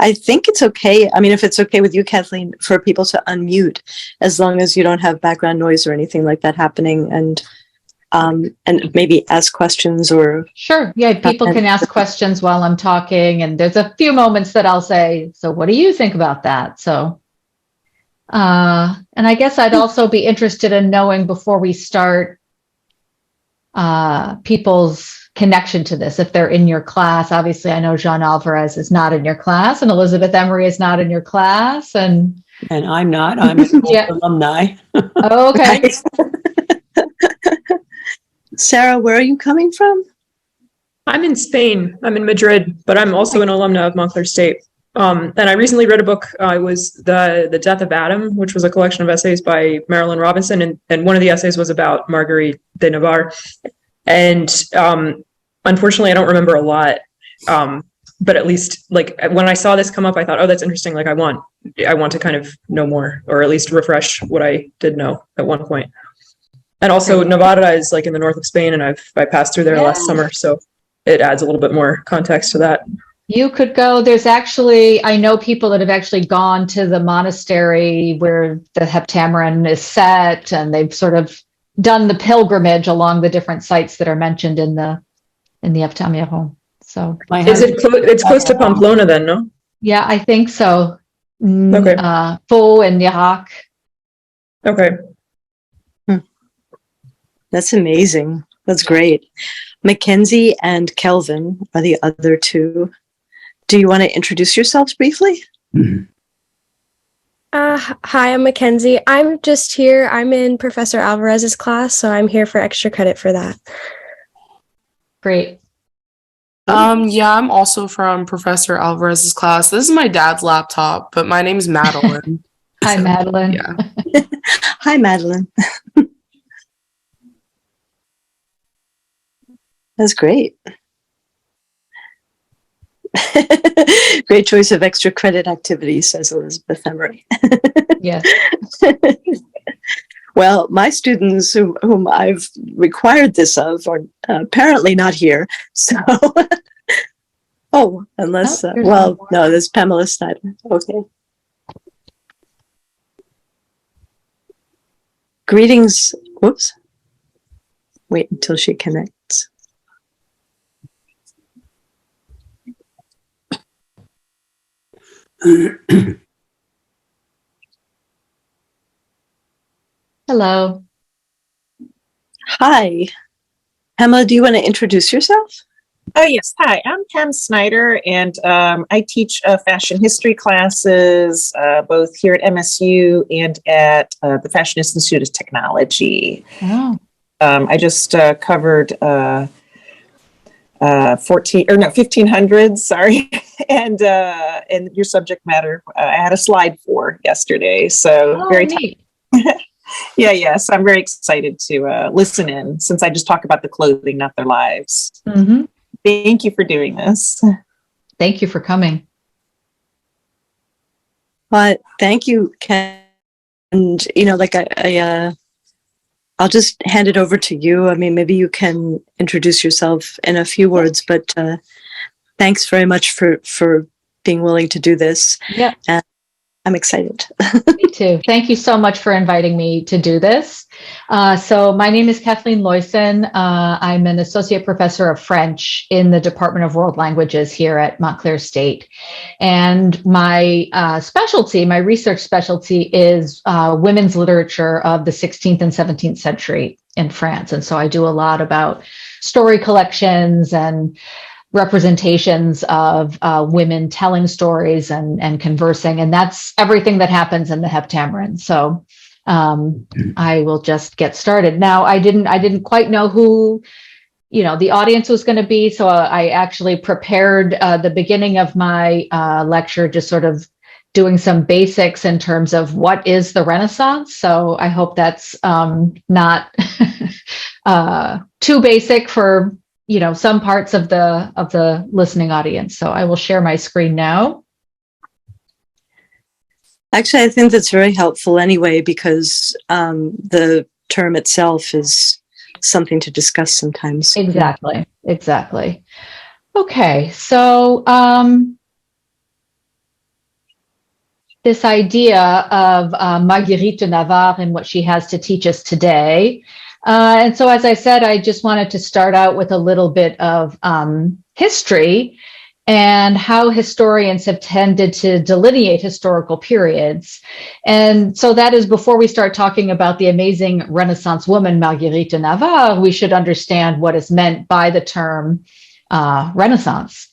I think it's okay. I mean, if it's okay with you, Kathleen, for people to unmute, as long as you don't have background noise or anything like that happening, and maybe ask questions or. Sure. Yeah, people can ask questions while I'm talking, and there's a few moments that I'll say, so what do you think about that? So, and I guess I'd also be interested in knowing before we start people's connection to this, if they're in your class. Obviously, I know Jean Alvarez is not in your class, and Elizabeth Emery is not in your class, and I'm not. I'm an alumni. Oh, okay. Sarah, where are you coming from? I'm in Spain. I'm in Madrid, but I'm also an alumna of Montclair State. And I recently read a book. It was the Death of Adam, which was a collection of essays by Marilyn Robinson, and one of the essays was about Marguerite de Navarre. And unfortunately, I don't remember a lot. But at least, like, when I saw this come up, I thought, oh, that's interesting. Like, I want to kind of know more, or at least refresh what I did know at one point. And also, Navarra is like in the north of Spain, and I passed through there last summer, so it adds a little bit more context to that. You could go. There's actually, I know people that have actually gone to the monastery where the Heptameron is set, and they've sort of done the pilgrimage along the different sites that are mentioned in the Heptameron. So, it's close to Pamplona, then, no? Yeah, I think so. Okay. Faux and Iraq. Okay. That's amazing. That's great. Mackenzie and Kelvin are the other two. Do you want to introduce yourselves briefly? Hi, I'm Mackenzie. I'm just here. I'm in Professor Alvarez's class, so I'm here for extra credit for that. Great. Yeah, I'm also from Professor Alvarez's class. This is my dad's laptop, but my name's Madeline. Hi, Madeline. Yeah. Hi, Madeline. That's great. Great choice of extra credit activities, says Elizabeth Emery. Yes. Well, my students whom I've required this of are apparently not here. So, unless, no, there's Pamela Snyder. Okay. Greetings. Whoops. Wait until she connects. Hello. Hi. Pamela, do you want to introduce yourself? Oh, yes. Hi, I'm Pam Snyder, and I teach fashion history classes both here at MSU and at the Fashion Institute of Technology. Oh. I just covered 1500s, sorry, and your subject matter I had a slide for yesterday, so very neat. Yes, I'm very excited to listen in, since I just talk about the clothing, not their lives. Mm-hmm. Thank you for doing this. Thank you for coming. Thank you, Ken. And I'll just hand it over to you. I mean, maybe you can introduce yourself in a few words, but thanks very much for being willing to do this. Yeah. And I'm excited. Me too. Thank you so much for inviting me to do this. So my name is Kathleen Loysen. I'm an associate professor of French in the Department of World Languages here at Montclair State. And my my research specialty is women's literature of the 16th and 17th century in France. And so I do a lot about story collections and representations of women telling stories and conversing, and that's everything that happens in the Heptameron. So I will just get started. Now, I didn't quite know who the audience was going to be, so I actually prepared the beginning of my lecture just sort of doing some basics in terms of what is the Renaissance. So I hope that's not too basic for some parts of the listening audience. So I will share my screen now. Actually, I think that's very helpful anyway, because the term itself is something to discuss sometimes. Exactly. Okay. So this idea of Marguerite de Navarre and what she has to teach us today. And so, as I said, I just wanted to start out with a little bit of history and how historians have tended to delineate historical periods. And so that is, before we start talking about the amazing Renaissance woman, Marguerite de Navarre, we should understand what is meant by the term Renaissance.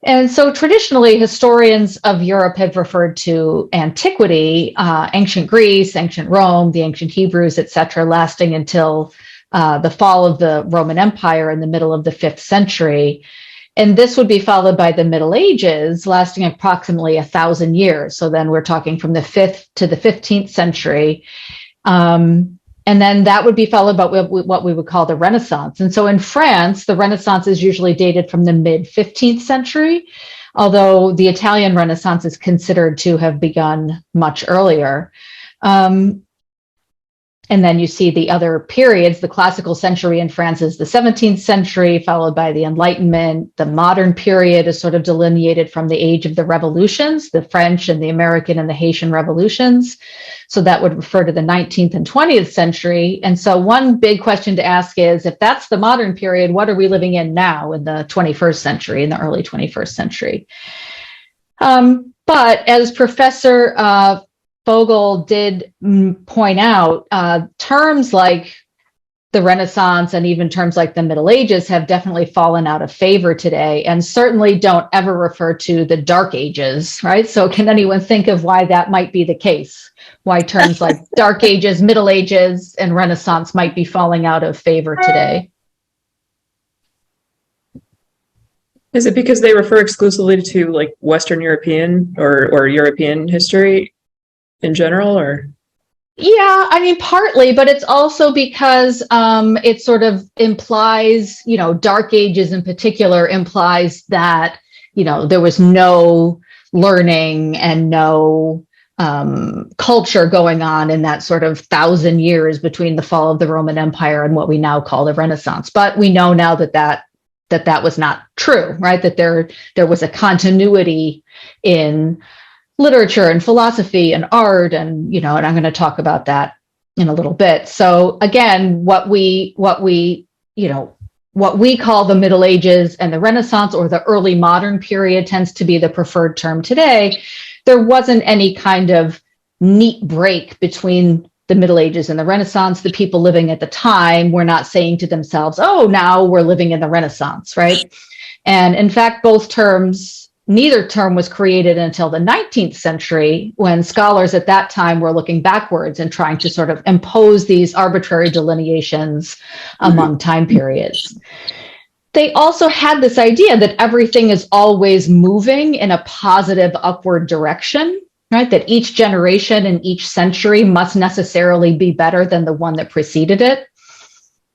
And so traditionally, historians of Europe have referred to antiquity, ancient Greece, ancient Rome, the ancient Hebrews, etc., lasting until the fall of the Roman Empire in the middle of the 5th century. And this would be followed by the Middle Ages, lasting approximately 1,000 years. So then we're talking from the 5th to the 15th century. And then that would be followed by what we would call the Renaissance. And so in France, the Renaissance is usually dated from the mid-15th century, although the Italian Renaissance is considered to have begun much earlier. And then you see the other periods. The classical century in France is the 17th century, followed by the Enlightenment. The modern period is sort of delineated from the age of the revolutions, the French and the American and the Haitian revolutions. So that would refer to the 19th and 20th century. And so one big question to ask is, if that's the modern period, what are we living in now in the 21st century, in the early 21st century? But as Professor Fogel did point out, terms like the Renaissance and even terms like the Middle Ages have definitely fallen out of favor today, and certainly don't ever refer to the Dark Ages, right? So can anyone think of why that might be the case? Why terms like Dark Ages, Middle Ages, and Renaissance might be falling out of favor today? Is it because they refer exclusively to like Western European or European history in general, or? Yeah, I mean, partly, but it's also because it sort of implies, Dark Ages in particular implies that, there was no learning and no culture going on in that sort of 1,000 years between the fall of the Roman Empire and what we now call the Renaissance. But we know now that was not true, right? That there was a continuity in literature and philosophy and art, and and I'm going to talk about that in a little bit. So again, what we call the Middle Ages and the Renaissance, or the early modern period, tends to be the preferred term today. There wasn't any kind of neat break between the Middle Ages and the Renaissance. The people living at the time were not saying to themselves, oh, now we're living in the Renaissance, right? And in fact, neither term was created until the 19th century, when scholars at that time were looking backwards and trying to sort of impose these arbitrary delineations among time periods. They also had this idea that everything is always moving in a positive upward direction, right? That each generation and each century must necessarily be better than the one that preceded it,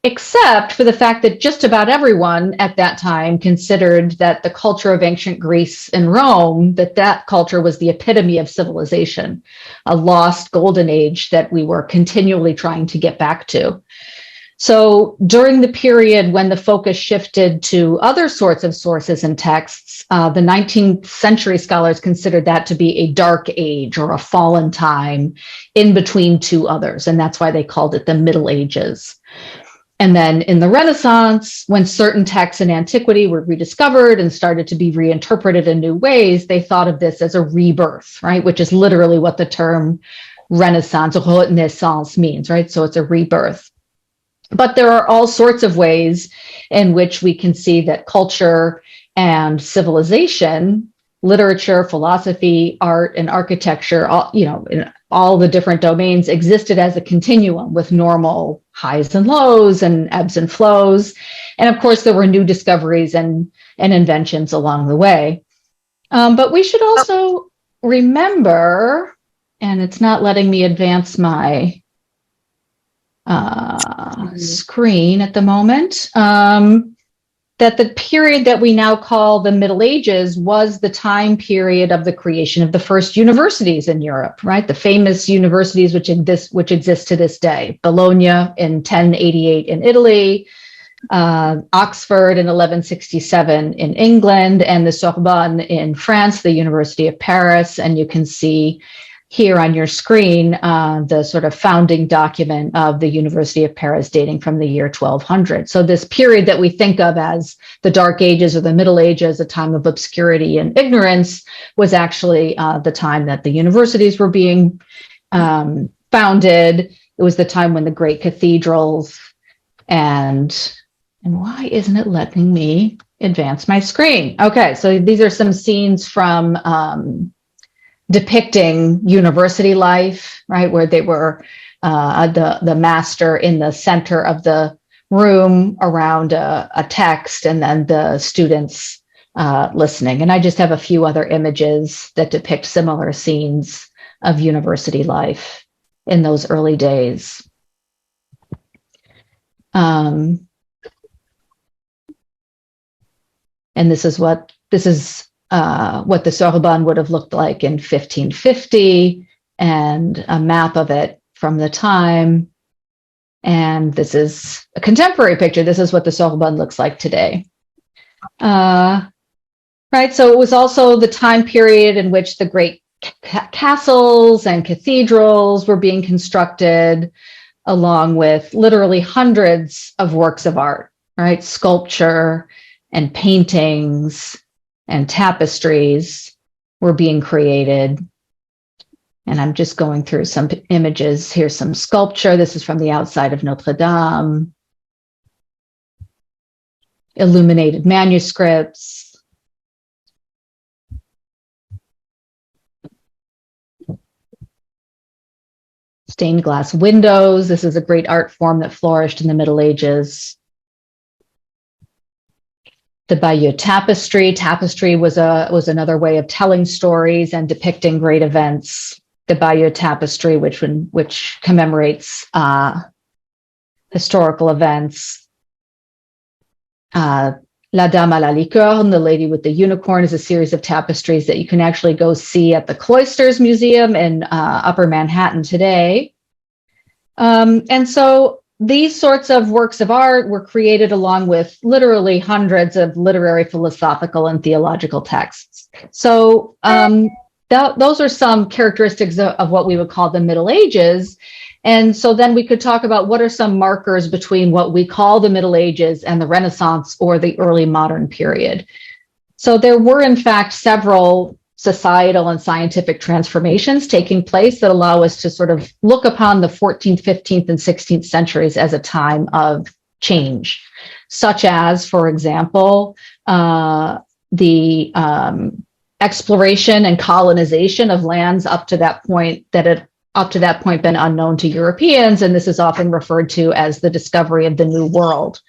except for the fact that just about everyone at that time considered that the culture of ancient Greece and Rome, that culture was the epitome of civilization, a lost golden age that we were continually trying to get back to. So during the period when the focus shifted to other sorts of sources and texts, the 19th century scholars considered that to be a dark age or a fallen time in between two others. And that's why they called it the Middle Ages. And then in the Renaissance, when certain texts in antiquity were rediscovered and started to be reinterpreted in new ways, they thought of this as a rebirth, right? Which is literally what the term Renaissance, Renaissance, means, right? So it's a rebirth. But there are all sorts of ways in which we can see that culture and civilization, literature, philosophy, art, and architecture, in all the different domains, existed as a continuum with normal highs and lows and ebbs and flows. And of course, there were new discoveries and inventions along the way. But we should also remember, and it's not letting me advance my screen at the moment, that the period that we now call the Middle Ages was the time period of the creation of the first universities in Europe, right? The famous universities which exist to this day. Bologna in 1088 in Italy, Oxford in 1167 in England, and the Sorbonne in France, the University of Paris. And you can see here on your screen the sort of founding document of the University of Paris dating from the year 1200. So this period that we think of as the Dark Ages or the Middle Ages, a time of obscurity and ignorance, was actually the time that the universities were being founded. It was the time when the great cathedrals and why isn't it letting me advance my screen? Okay, so these are some scenes from depicting university life, right, where they were the master in the center of the room around a text, and then the students listening. And I just have a few other images that depict similar scenes of university life in those early days. And this is what the Sorbonne would have looked like in 1550, and a map of it from the time. And this is a contemporary picture. This is what the Sorbonne looks like today. Right, so it was also the time period in which the great castles and cathedrals were being constructed, along with literally hundreds of works of art, right? Sculpture and paintings and tapestries were being created. And I'm just going through some images. Here's some sculpture. This is from the outside of Notre Dame. Illuminated manuscripts. Stained glass windows. This is a great art form that flourished in the Middle Ages. The Bayeux tapestry. Tapestry was another way of telling stories and depicting great events. The Bayeux tapestry, which commemorates historical events. La Dame à la Licorne, the Lady with the Unicorn, is a series of tapestries that you can actually go see at the Cloisters Museum in Upper Manhattan today. And so these sorts of works of art were created along with literally hundreds of literary, philosophical, and theological texts. So those are some characteristics of what we would call the Middle Ages. And so then we could talk about what are some markers between what we call the Middle Ages and the Renaissance or the early modern period. So there were, in fact, several societal and scientific transformations taking place that allow us to sort of look upon the 14th, 15th, and 16th centuries as a time of change, such as, for example, the exploration and colonization of lands up to that point been unknown to Europeans, and this is often referred to as the discovery of the New World.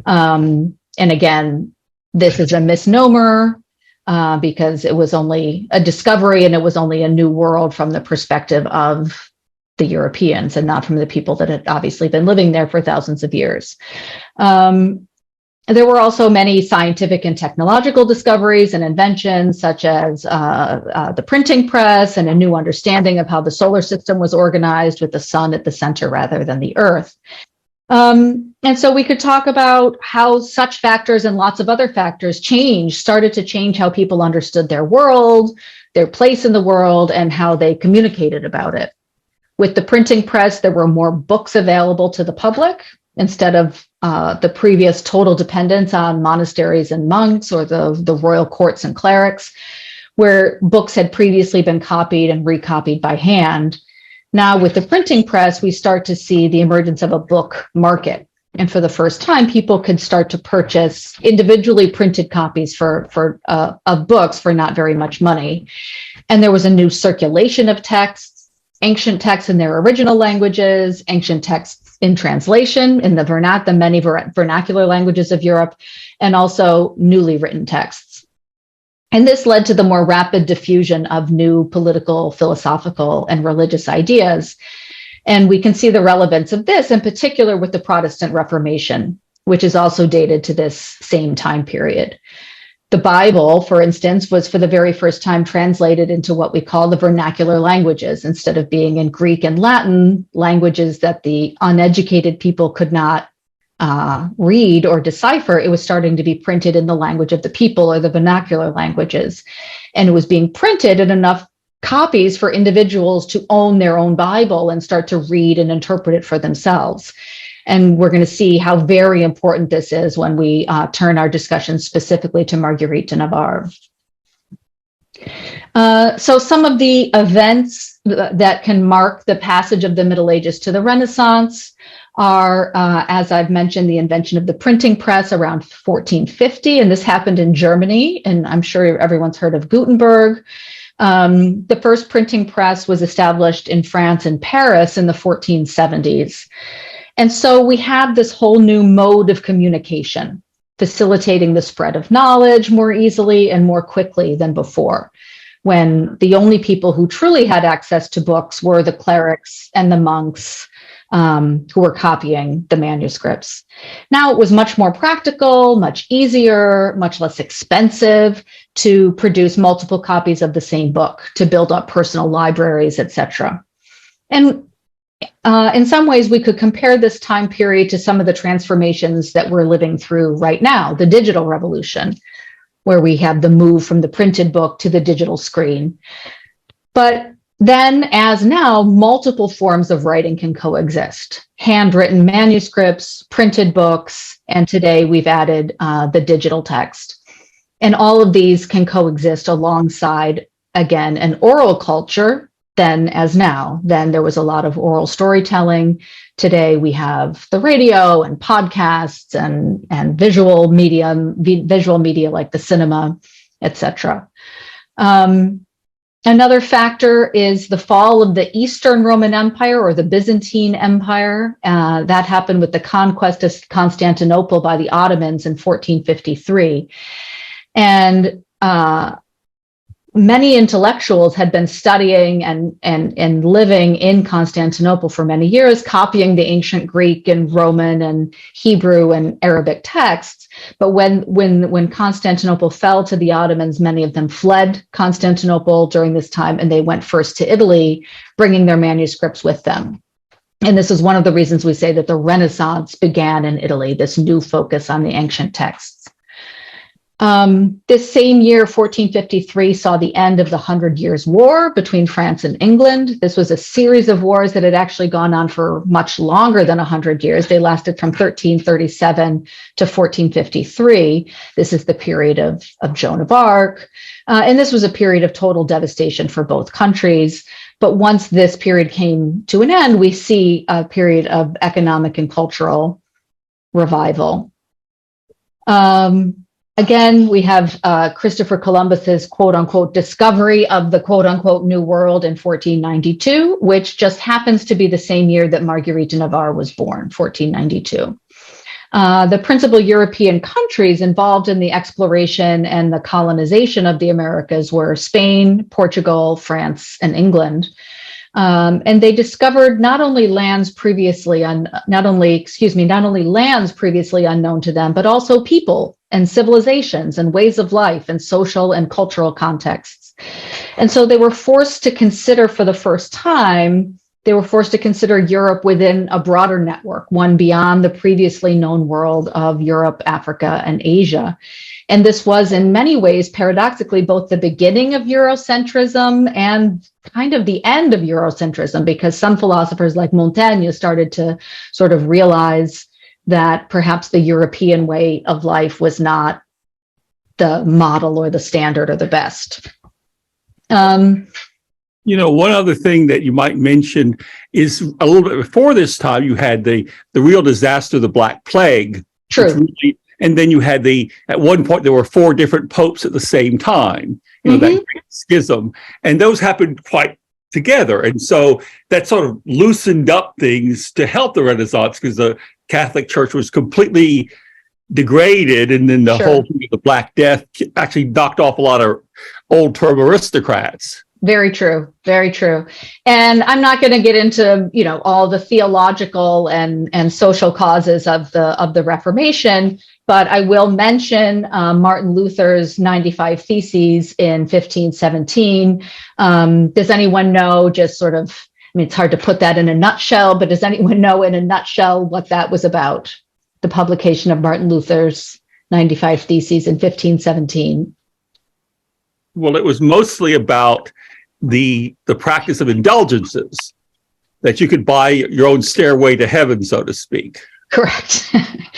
And again, this is a misnomer. Because it was only a discovery and it was only a new world from the perspective of the Europeans and not from the people that had obviously been living there for thousands of years. There were also many scientific and technological discoveries and inventions, such as the printing press and a new understanding of how the solar system was organized with the sun at the center rather than the earth. And so we could talk about how such factors and lots of other factors started to change how people understood their world, their place in the world, and how they communicated about it. With the printing press, there were more books available to the public instead of the previous total dependence on monasteries and monks or the royal courts and clerics, where books had previously been copied and recopied by hand. Now, with the printing press, we start to see the emergence of a book market. And for the first time, people could start to purchase individually printed copies of books for not very much money. And there was a new circulation of texts, ancient texts in their original languages, ancient texts in translation in the many vernacular languages of Europe, and also newly written texts. And this led to the more rapid diffusion of new political, philosophical, and religious ideas. And we can see the relevance of this in particular with the Protestant Reformation, which is also dated to this same time period. The Bible, for instance, was for the very first time translated into what we call the vernacular languages, instead of being in Greek and Latin, languages that the uneducated people could not read or decipher, it was starting to be printed in the language of the people or the vernacular languages. And it was being printed in enough copies for individuals to own their own Bible and start to read and interpret it for themselves. And we're going to see how very important this is when we turn our discussion specifically to Marguerite de Navarre. So some of the events that can mark the passage of the Middle Ages to the Renaissance are, as I've mentioned, the invention of the printing press around 1450, and this happened in Germany, and I'm sure everyone's heard of Gutenberg. The first printing press was established in France and Paris in the 1470s. And so we have this whole new mode of communication, facilitating the spread of knowledge more easily and more quickly than before, when the only people who truly had access to books were the clerics and the monks who were copying the manuscripts. Now it was much more practical, much easier, much less expensive to produce multiple copies of the same book, to build up personal libraries, etc. And in some ways, we could compare this time period to some of the transformations that we're living through right now, the digital revolution, where we have the move from the printed book to the digital screen. But then, as now, multiple forms of writing can coexist. Handwritten manuscripts, printed books, and today we've added the digital text. And all of these can coexist alongside, again, an oral culture. Then as now, then there was a lot of oral storytelling. Today we have the radio and podcasts and visual media like the cinema, etc. Another factor is the fall of the Eastern Roman Empire or the Byzantine Empire. That happened with the conquest of Constantinople by the Ottomans in 1453. And many intellectuals had been studying and living in Constantinople for many years, copying the ancient Greek and Roman and Hebrew and Arabic texts. But when Constantinople fell to the Ottomans, many of them fled Constantinople during this time, and they went first to Italy, bringing their manuscripts with them. And this is one of the reasons we say that the Renaissance began in Italy, this new focus on the ancient texts. This same year, 1453, saw the end of the 100 Years' War between France and England. This was a series of wars that had actually gone on for much longer than 100 years. They lasted from 1337 to 1453. This is the period of Joan of Arc. And this was a period of total devastation for both countries. But once this period came to an end, we see a period of economic and cultural revival. Again, we have Christopher Columbus's quote unquote discovery of the quote unquote New World in 1492, which just happens to be the same year that Marguerite de Navarre was born, 1492. The principal European countries involved in the exploration and the colonization of the Americas were Spain, Portugal, France, and England. And they discovered not only lands previously unknown to them, but also people and civilizations and ways of life and social and cultural contexts. And so they were forced to consider for the first time, Europe within a broader network, one beyond the previously known world of Europe, Africa, and Asia. And this was in many ways, paradoxically, both the beginning of Eurocentrism and kind of the end of Eurocentrism, because some philosophers like Montaigne started to sort of realize that perhaps the European way of life was not the model or the standard or the best. One other thing that you might mention is a little bit before this time, you had the real disaster, the Black Plague. True. And then you had at one point, there were 4 different popes at the same time, that great schism. And those happened quite together. And so that sort of loosened up things to help the Renaissance, because the Catholic Church was completely degraded. And then the whole thing of the Black Death actually knocked off a lot of old-term aristocrats. Very true. Very true. And I'm not going to get into, all the theological and social causes of the Reformation, but I will mention Martin Luther's 95 Theses in 1517. Does anyone know, just sort of, it's hard to put that in a nutshell, but does anyone know in a nutshell what that was about? the publication of Martin Luther's 95 Theses in 1517? Well, it was mostly about the practice of indulgences, that you could buy your own stairway to heaven, so to speak. Correct.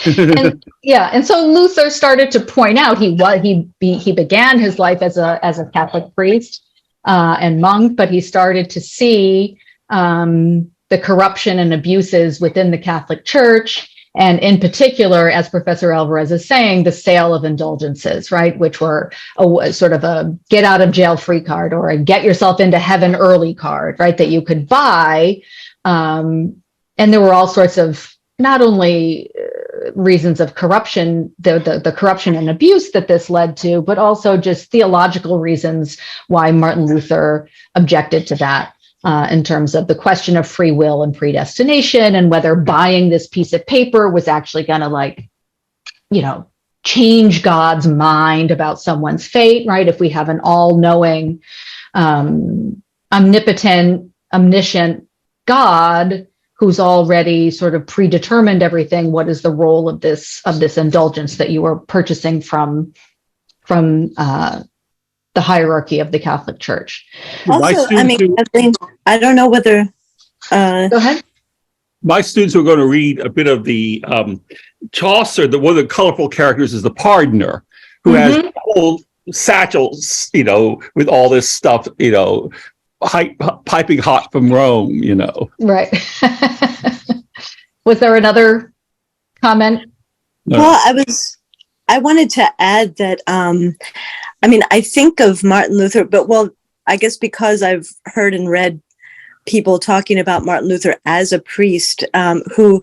And so Luther started to point out he began his life as a Catholic priest and monk, but he started to see the corruption and abuses within the Catholic Church, and in particular, as Professor Alvarez is saying, the sale of indulgences, right, which were a sort of a get out of jail free card or a get yourself into heaven early card, right, that you could buy. And there were all sorts of not only reasons of corruption, the corruption and abuse that this led to, but also just theological reasons why Martin Luther objected to that. In terms of the question of free will and predestination, and whether buying this piece of paper was actually going to, change God's mind about someone's fate, right? If we have an all-knowing, omnipotent, omniscient God who's already sort of predetermined everything, what is the role of this indulgence that you are purchasing from the hierarchy of the Catholic Church? Also, Kathleen, I don't know whether. Go ahead. My students were going to read a bit of the Chaucer. One of the colorful characters is the pardoner, who has whole satchels, with all this stuff, piping hot from Rome, Right. Was there another comment? No. Well, I wanted to add that, I think of Martin Luther, but I guess because I've heard and read people talking about Martin Luther as a priest who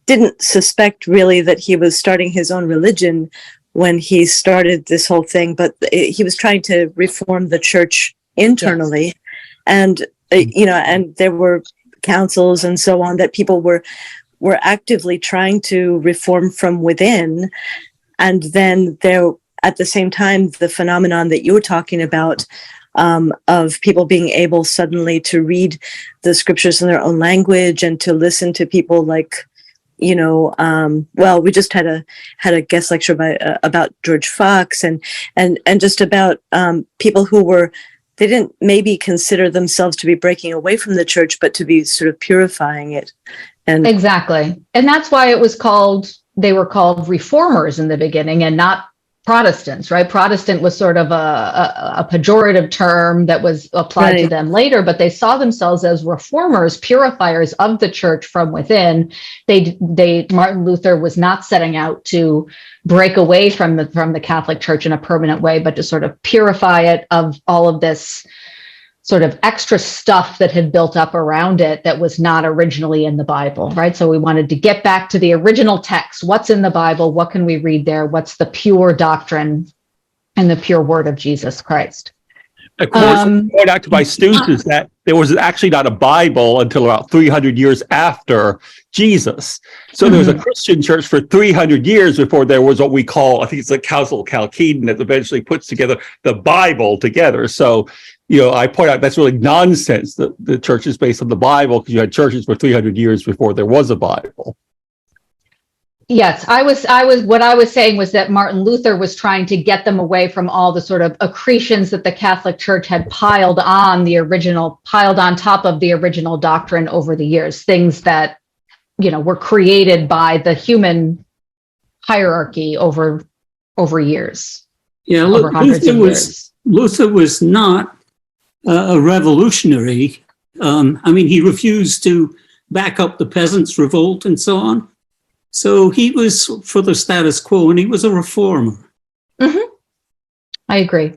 didn't suspect really that he was starting his own religion when he started this whole thing, but he was trying to reform the church internally. Yes. And, and there were councils and so on that people were actively trying to reform from within. And then there, at the same time, the phenomenon that you were talking about of people being able suddenly to read the scriptures in their own language and to listen to people like, we just had a guest lecture about George Fox and just about people who they didn't maybe consider themselves to be breaking away from the church, but to be sort of purifying it. And exactly. And that's why they were called reformers in the beginning and not Protestants, right? Protestant was sort of a pejorative term that was applied to them later, but they saw themselves as reformers, purifiers of the church from within. Martin Luther was not setting out to break away from the Catholic Church in a permanent way, but to sort of purify it of all of this sort of extra stuff that had built up around it that was not originally in the Bible, right? So we wanted to get back to the original text. What's in the Bible? What can we read there? What's the pure doctrine and the pure word of Jesus Christ? Of course, point out to my students is that there was actually not a Bible until about 300 years after Jesus. So there was a Christian church for 300 years before there was what we call, I think it's the Council of Chalcedon, that eventually puts together the Bible together. So, I point out that's really nonsense that the church is based on the Bible, because you had churches for 300 years before there was a Bible. Yes, what I was saying was that Martin Luther was trying to get them away from all the sort of accretions that the Catholic Church had piled on top of the original doctrine over the years, things that, were created by the human hierarchy over years. Yeah, over hundreds of years. Luther was not a revolutionary. He refused to back up the peasants' revolt and so on. So he was for the status quo, and he was a reformer. Mm-hmm. I agree.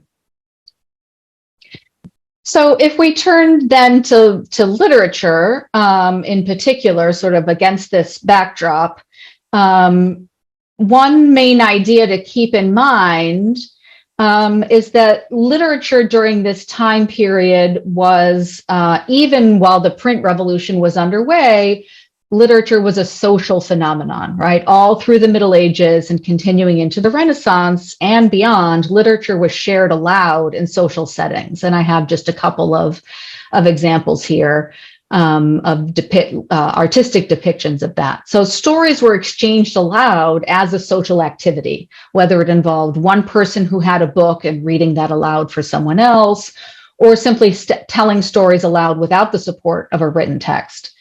So if we turn then to literature, in particular, sort of against this backdrop, one main idea to keep in mind is that literature during this time period was, even while the print revolution was underway, literature was a social phenomenon, right? All through the Middle Ages and continuing into the Renaissance and beyond, literature was shared aloud in social settings. And I have just a couple of examples here. artistic depictions of that. So stories were exchanged aloud as a social activity, whether it involved one person who had a book and reading that aloud for someone else, or simply telling stories aloud without the support of a written text.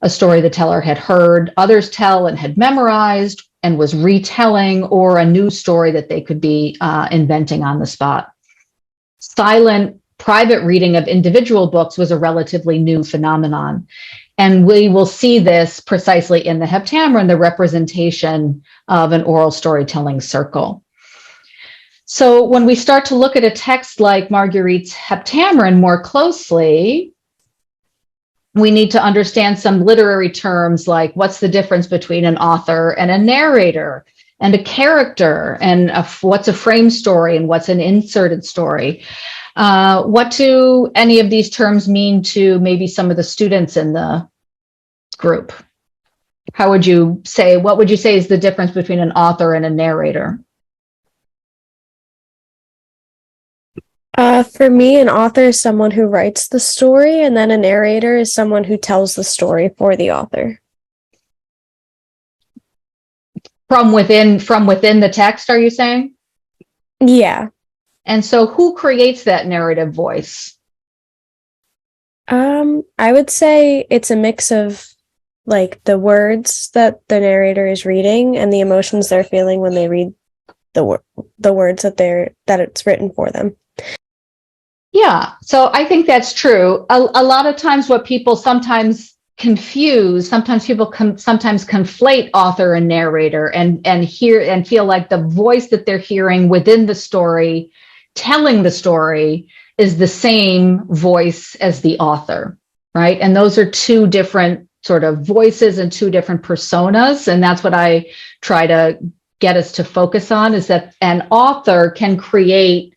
A story the teller had heard others tell and had memorized and was retelling, or a new story that they could be inventing on the spot. Silent private reading of individual books was a relatively new phenomenon. And we will see this precisely in the Heptameron, the representation of an oral storytelling circle. So when we start to look at a text like Marguerite's Heptameron more closely, we need to understand some literary terms like what's the difference between an author and a narrator and a character, and what's a frame story and what's an inserted story. What do any of these terms mean to maybe some of the students in the group? What would you say is the difference between an author and a narrator? For me, an author is someone who writes the story, and then a narrator is someone who tells the story for the author. From within the text, are you saying? Yeah. And so who creates that narrative voice? I would say it's a mix of like the words that the narrator is reading and the emotions they're feeling when they read the words that it's written for them. Yeah, so I think that's true. A lot of times what people sometimes confuse, sometimes conflate author and narrator and feel like the voice that they're hearing within the story, telling the story, is the same voice as the author, right? And those are two different sort of voices and two different personas. And that's what I try to get us to focus on, is that an author can create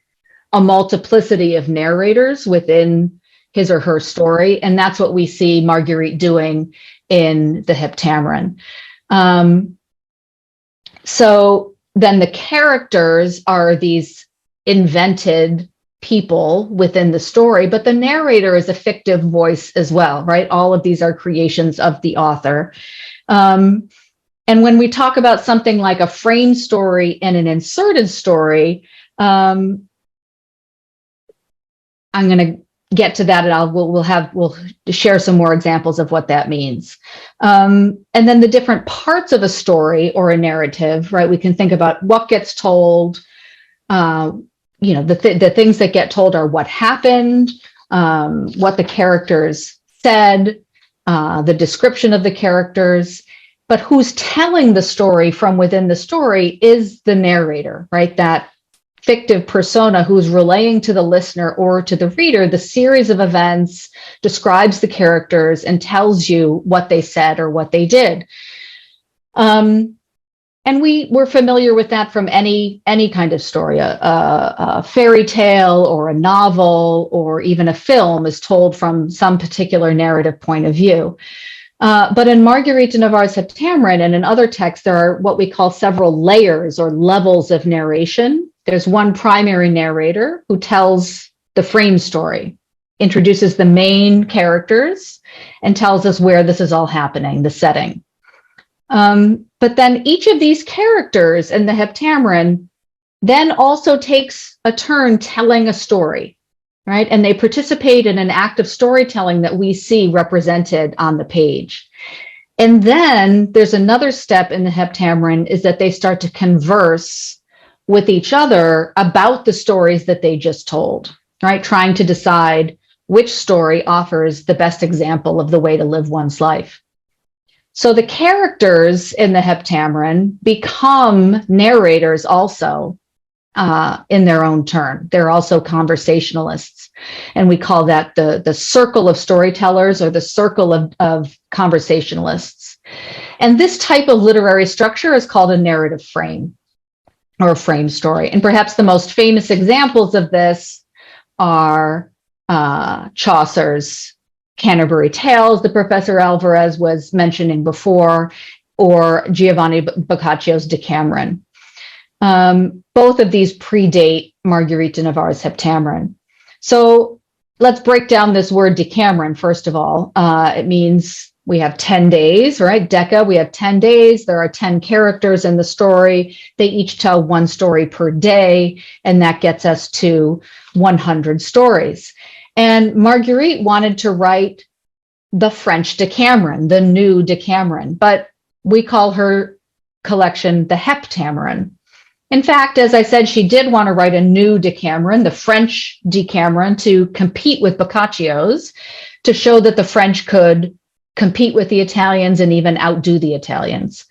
a multiplicity of narrators within his or her story. And that's what we see Marguerite doing in the Heptameron. So then the characters are these invented people within the story, but the narrator is a fictive voice as well, right? All of these are creations of the author. And when we talk about something like a frame story and an inserted story, I'm going to get to that, and we'll share some more examples of what that means. And then the different parts of a story or a narrative, right? We can think about what gets told. The things that get told are what happened, what the characters said, the description of the characters. But who's telling the story from within the story is the narrator, right? That fictive persona who's relaying to the listener or to the reader the series of events, describes the characters, and tells you what they said or what they did. And we're familiar with that from any kind of story. A fairy tale or a novel or even a film is told from some particular narrative point of view. But in Marguerite de Navarre's Heptameron and in other texts, there are what we call several layers or levels of narration. There's one primary narrator who tells the frame story, introduces the main characters, and tells us where this is all happening, the setting. But then each of these characters in the Heptameron then also takes a turn telling a story, right? And they participate in an act of storytelling that we see represented on the page. And then there's another step in the Heptameron, is that they start to converse with each other about the stories that they just told, right? Trying to decide which story offers the best example of the way to live one's life. So the characters in the Heptameron become narrators also in their own turn. They're also conversationalists. And we call that the circle of storytellers, or the circle of conversationalists. And this type of literary structure is called a narrative frame, or a frame story. And perhaps the most famous examples of this are Chaucer's Canterbury Tales that Professor Alvarez was mentioning before, or Giovanni Boccaccio's Decameron. Both of these predate Marguerite de Navarre's Heptameron. So let's break down this word Decameron, first of all. It means we have 10 days, right? Deca, we have 10 days. There are 10 characters in the story. They each tell one story per day, and that gets us to 100 stories. And Marguerite wanted to write the French Decameron, the new Decameron, but we call her collection the Heptameron. In fact, as I said, she did want to write a new Decameron, the French Decameron, to compete with Boccaccio's, to show that the French could compete with the Italians and even outdo the Italians.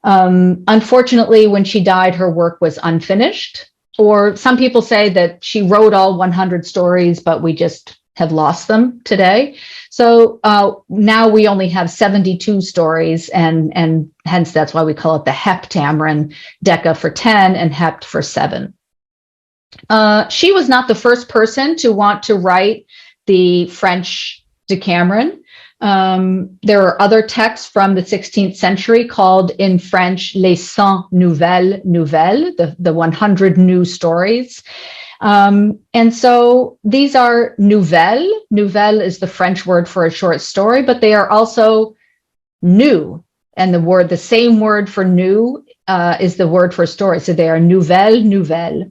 Unfortunately, when she died, her work was unfinished, or some people say that she wrote all 100 stories, but we just have lost them today. So now we only have 72 stories, and hence that's why we call it the Heptameron, Deca for 10 and Hept for 7. She was not the first person to want to write the French Decameron. There are other texts from the 16th century called in French Les 100 Nouvelles, the 100 new stories. And so these are nouvelles. Nouvelle is the French word for a short story, but they are also new. And the same word for new is the word for story. So they are nouvelles.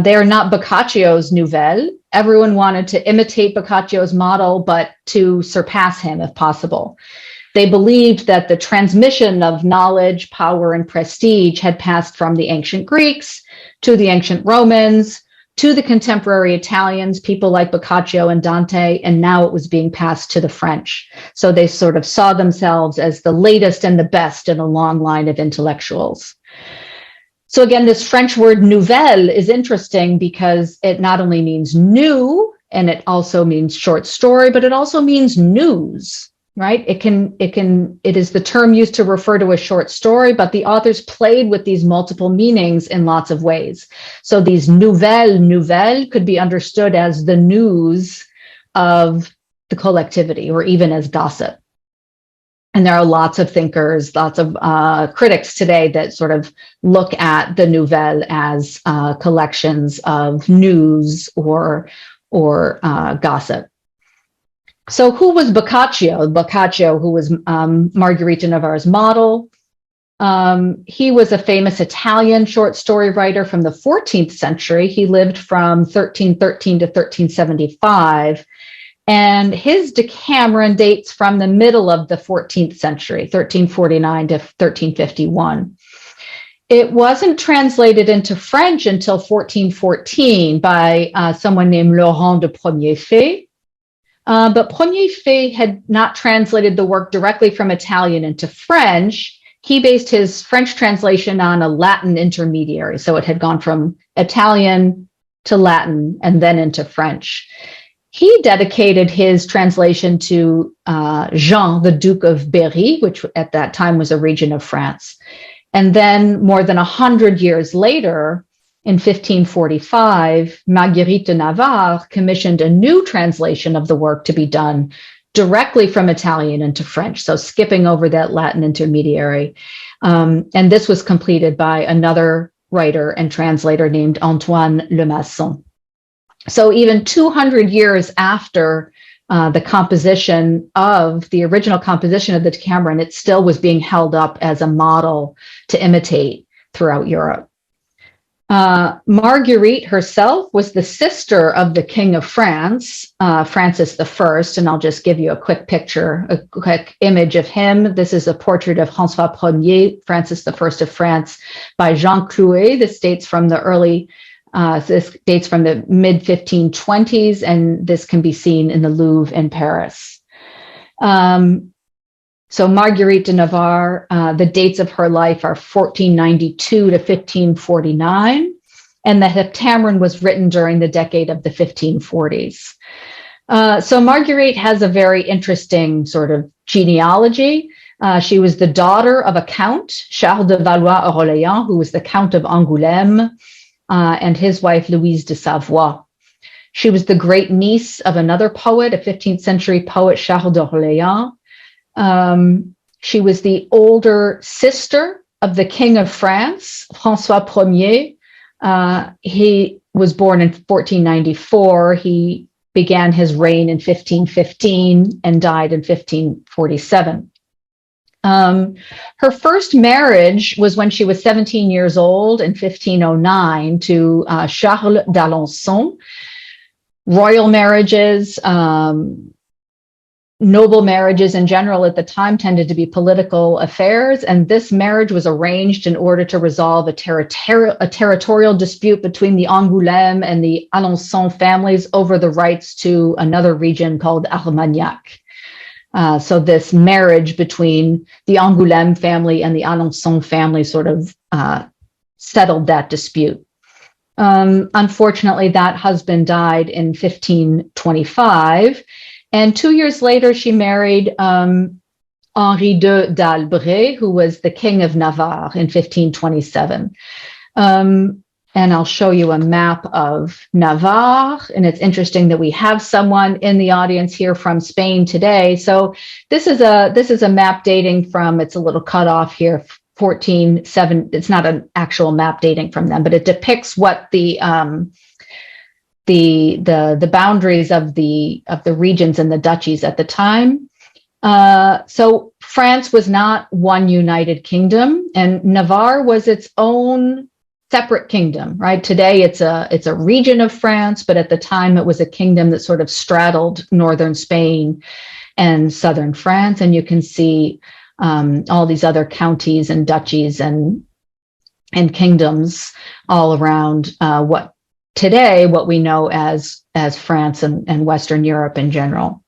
They are not Boccaccio's nouvelles. Everyone wanted to imitate Boccaccio's model, but to surpass him if possible. They believed that the transmission of knowledge, power, and prestige had passed from the ancient Greeks to the ancient Romans, to the contemporary Italians, people like Boccaccio and Dante, and now it was being passed to the French. So they sort of saw themselves as the latest and the best in a long line of intellectuals. So again, this French word nouvelle is interesting because it not only means new, and it also means short story, but it also means news. Right? It is the term used to refer to a short story, but the authors played with these multiple meanings in lots of ways. So these nouvelles could be understood as the news of the collectivity, or even as gossip. And there are lots of thinkers, lots of critics today that sort of look at the nouvelle as collections of news or gossip. So who was Boccaccio? Boccaccio, who was Marguerite de Navarre's model. He was a famous Italian short story writer from the 14th century. He lived from 1313 to 1375. And his Decameron dates from the middle of the 14th century, 1349 to 1351. It wasn't translated into French until 1414 by someone named Laurent de Premierfait. But Premierfait had not translated the work directly from Italian into French. He based his French translation on a Latin intermediary. So it had gone from Italian to Latin and then into French. He dedicated his translation to Jean, the Duke of Berry, which at that time was a region of France. And then more than 100 years later, in 1545, Marguerite de Navarre commissioned a new translation of the work to be done directly from Italian into French, so skipping over that Latin intermediary. And this was completed by another writer and translator named Antoine Le Maçon. So even 200 years after the original composition of the Decameron, it still was being held up as a model to imitate throughout Europe. Marguerite herself was the sister of the King of France, Francis I, and I'll just give you a quick picture, a quick image of him. This is a portrait of François Ier, Francis I of France, by Jean Clouet. This dates from the mid-1520s, and this can be seen in the Louvre in Paris. So Marguerite de Navarre, the dates of her life are 1492 to 1549, and the Heptameron was written during the decade of the 1540s. So Marguerite has a very interesting sort of genealogy. She was the daughter of a count, Charles de Valois-Orléans, who was the Count of Angoulême, and his wife, Louise de Savoie. She was the great niece of another poet, a 15th century poet, Charles d'Orléans. She was the older sister of the King of France, François Ier. He was born in 1494. He began his reign in 1515 and died in 1547. Her first marriage was when she was 17 years old in 1509 to Charles d'Alençon. Royal marriages, noble marriages in general at the time tended to be political affairs, and this marriage was arranged in order to resolve a territorial dispute between the Angoulême and the Alençon families over the rights to another region called Armagnac. So this marriage between the Angoulême family and the Alençon family sort of settled that dispute. Unfortunately, that husband died in 1525, and 2 years later, she married Henri d'Albret, who was the king of Navarre in 1527. And I'll show you a map of Navarre. And it's interesting that we have someone in the audience here from Spain today. So this is a map dating from, it's a little cut off here, 1407. It's not an actual map dating from them, but it depicts what the boundaries of the regions and the duchies at the time. So France was not one united kingdom, and Navarre was its own separate kingdom, right? Today it's a region of France, but at the time it was a kingdom that sort of straddled northern Spain and southern France. And you can see all these other counties and duchies and kingdoms all around what we know as France and Western Europe in general.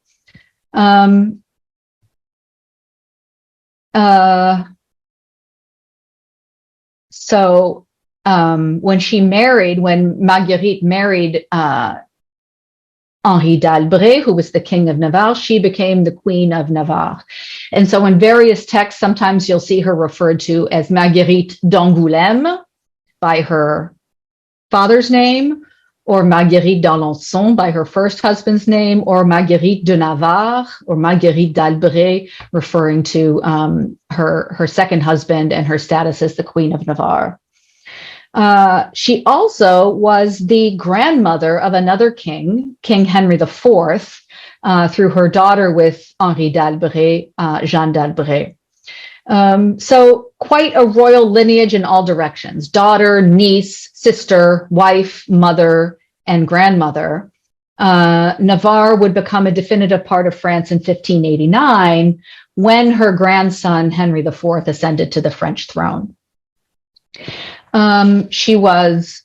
So when Marguerite married Henri d'Albret, who was the king of Navarre, she became the queen of Navarre. And so in various texts, sometimes you'll see her referred to as Marguerite d'Angoulême by her father's name, or Marguerite d'Alençon by her first husband's name, or Marguerite de Navarre or Marguerite d'Albret, referring to her second husband and her status as the Queen of Navarre. She also was the grandmother of another king, King Henry IV, through her daughter with Henri d'Albret, Jeanne d'Albret. So quite a royal lineage in all directions: daughter, niece, sister, wife, mother, and grandmother. Navarre would become a definitive part of France in 1589 when her grandson, Henry IV, ascended to the French throne. She was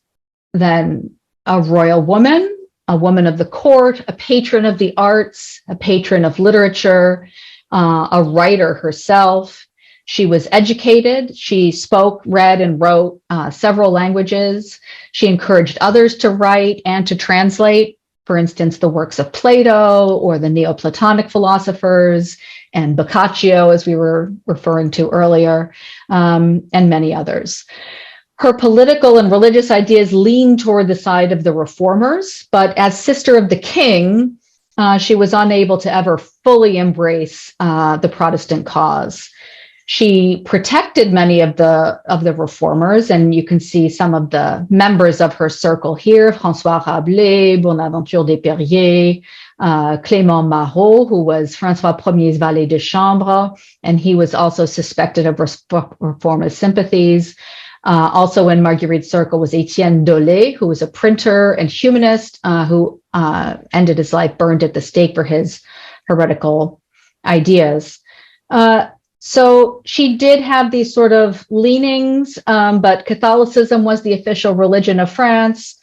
then a royal woman, a woman of the court, a patron of the arts, a patron of literature, a writer herself. She was educated. She spoke, read, and wrote several languages. She encouraged others to write and to translate, for instance, the works of Plato or the Neoplatonic philosophers, and Boccaccio, as we were referring to earlier, and many others. Her political and religious ideas leaned toward the side of the reformers, but as sister of the king, she was unable to ever fully embrace the Protestant cause. She protected many of the reformers, and you can see some of the members of her circle here: François Rabelais, Bonaventure des Perriers, Clément Marot, who was François I's valet de chambre, and he was also suspected of reformist sympathies. Also in Marguerite's circle was Étienne Dolet, who was a printer and humanist who ended his life burned at the stake for his heretical ideas. So she did have these sort of leanings, but Catholicism was the official religion of France.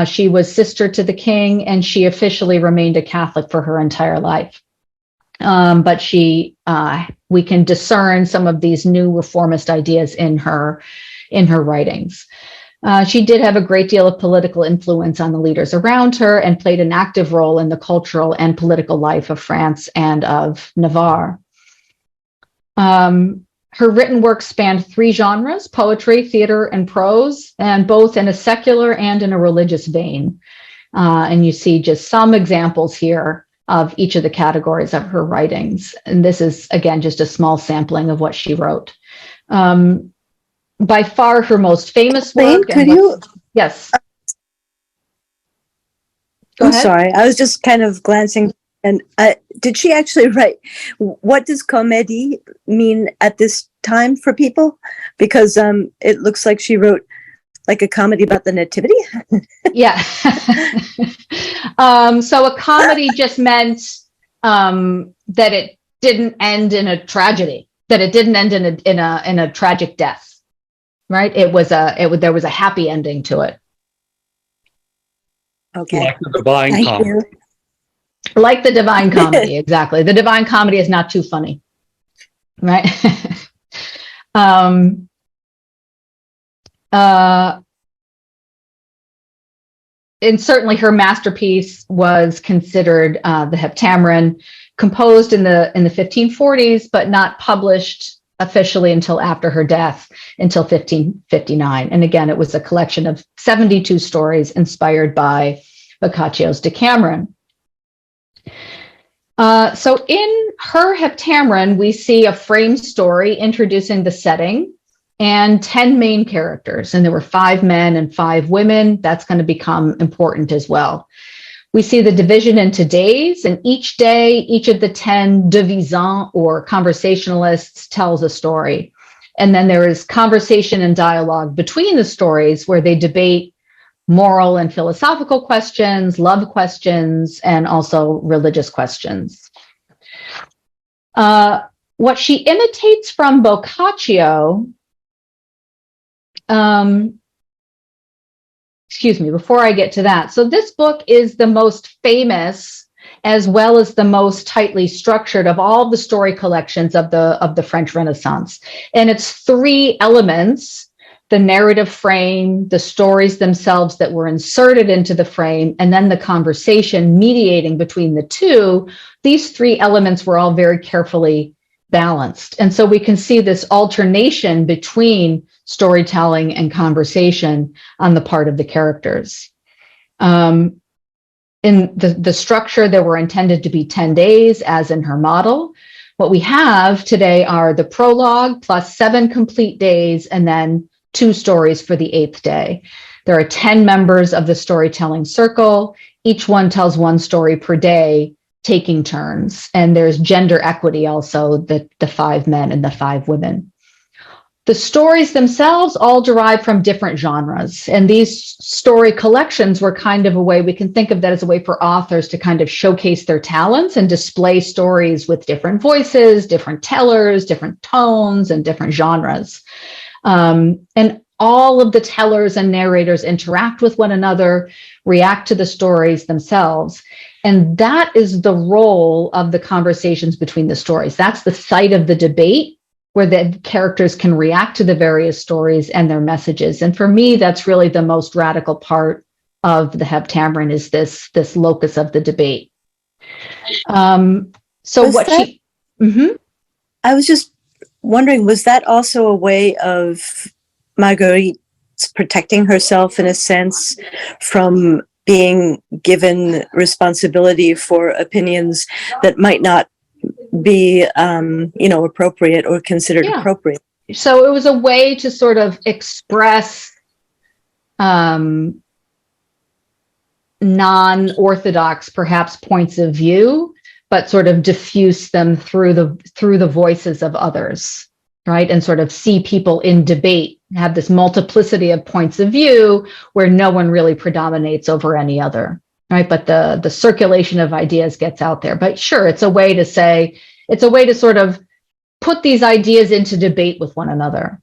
She was sister to the king, and she officially remained a Catholic for her entire life. But we can discern some of these new reformist ideas in her writings. She did have a great deal of political influence on the leaders around her and played an active role in the cultural and political life of France and of Navarre. Her written work spanned three genres: poetry, theater, and prose, and both in a secular and in a religious vein. And you see just some examples here of each of the categories of her writings. And this is, again, just a small sampling of what she wrote. By far her most famous work. Could you? Yes. Go I'm ahead. sorry. I was just kind of glancing. And did she actually write? What does comédie mean at this time for people? Because it looks like she wrote like a comedy about the nativity. Yeah. So a comedy just meant that it didn't end in a tragedy, that it didn't end in a tragic death, right? There was a happy ending to it. Okay. Like the Divine Thank Comedy. you. Like the Divine Comedy, exactly. The Divine Comedy is not too funny, right? And certainly her masterpiece was considered the Heptameron, composed in the 1540s, but not published officially until after her death, until 1559. And again, it was a collection of 72 stories inspired by Boccaccio's Decameron. So in her Heptameron, we see a frame story introducing the setting and 10 main characters. And there were 5 men and 5 women. That's going to become important as well. We see the division into days, and each day, each of the 10 devisants or conversationalists tells a story. And then there is conversation and dialogue between the stories where they debate moral and philosophical questions, love questions, and also religious questions. What she imitates from Boccaccio, excuse me, before I get to that. So this book is the most famous as well as the most tightly structured of all the story collections of the French Renaissance. And it's 3 elements: the narrative frame, the stories themselves that were inserted into the frame, and then the conversation mediating between the two. These 3 elements were all very carefully balanced. And so we can see this alternation between storytelling and conversation on the part of the characters. In the structure, there were intended to be 10 days, as in her model. What we have today are the prologue plus 7 complete days, and then 2 stories for the 8th day. There are 10 members of the storytelling circle. Each one tells 1 story per day, taking turns. And there's gender equity also, the 5 men and the 5 women. The stories themselves all derive from different genres. And these story collections were kind of a way, we can think of that as a way for authors to kind of showcase their talents and display stories with different voices, different tellers, different tones, and different genres. And all of the tellers and narrators interact with one another, react to the stories themselves. And that is the role of the conversations between the stories. That's the site of the debate where the characters can react to the various stories and their messages. And for me, that's really the most radical part of the Heptameron, is this locus of the debate. I was just wondering, was that also a way of Marguerite protecting herself in a sense from being given responsibility for opinions that might not be, appropriate or considered appropriate? So it was a way to sort of express non-orthodox, perhaps, points of view, but sort of diffuse them through the voices of others, right? And sort of see people in debate, have this multiplicity of points of view where no one really predominates over any other, right? But the circulation of ideas gets out there. But sure, it's a way to sort of put these ideas into debate with one another.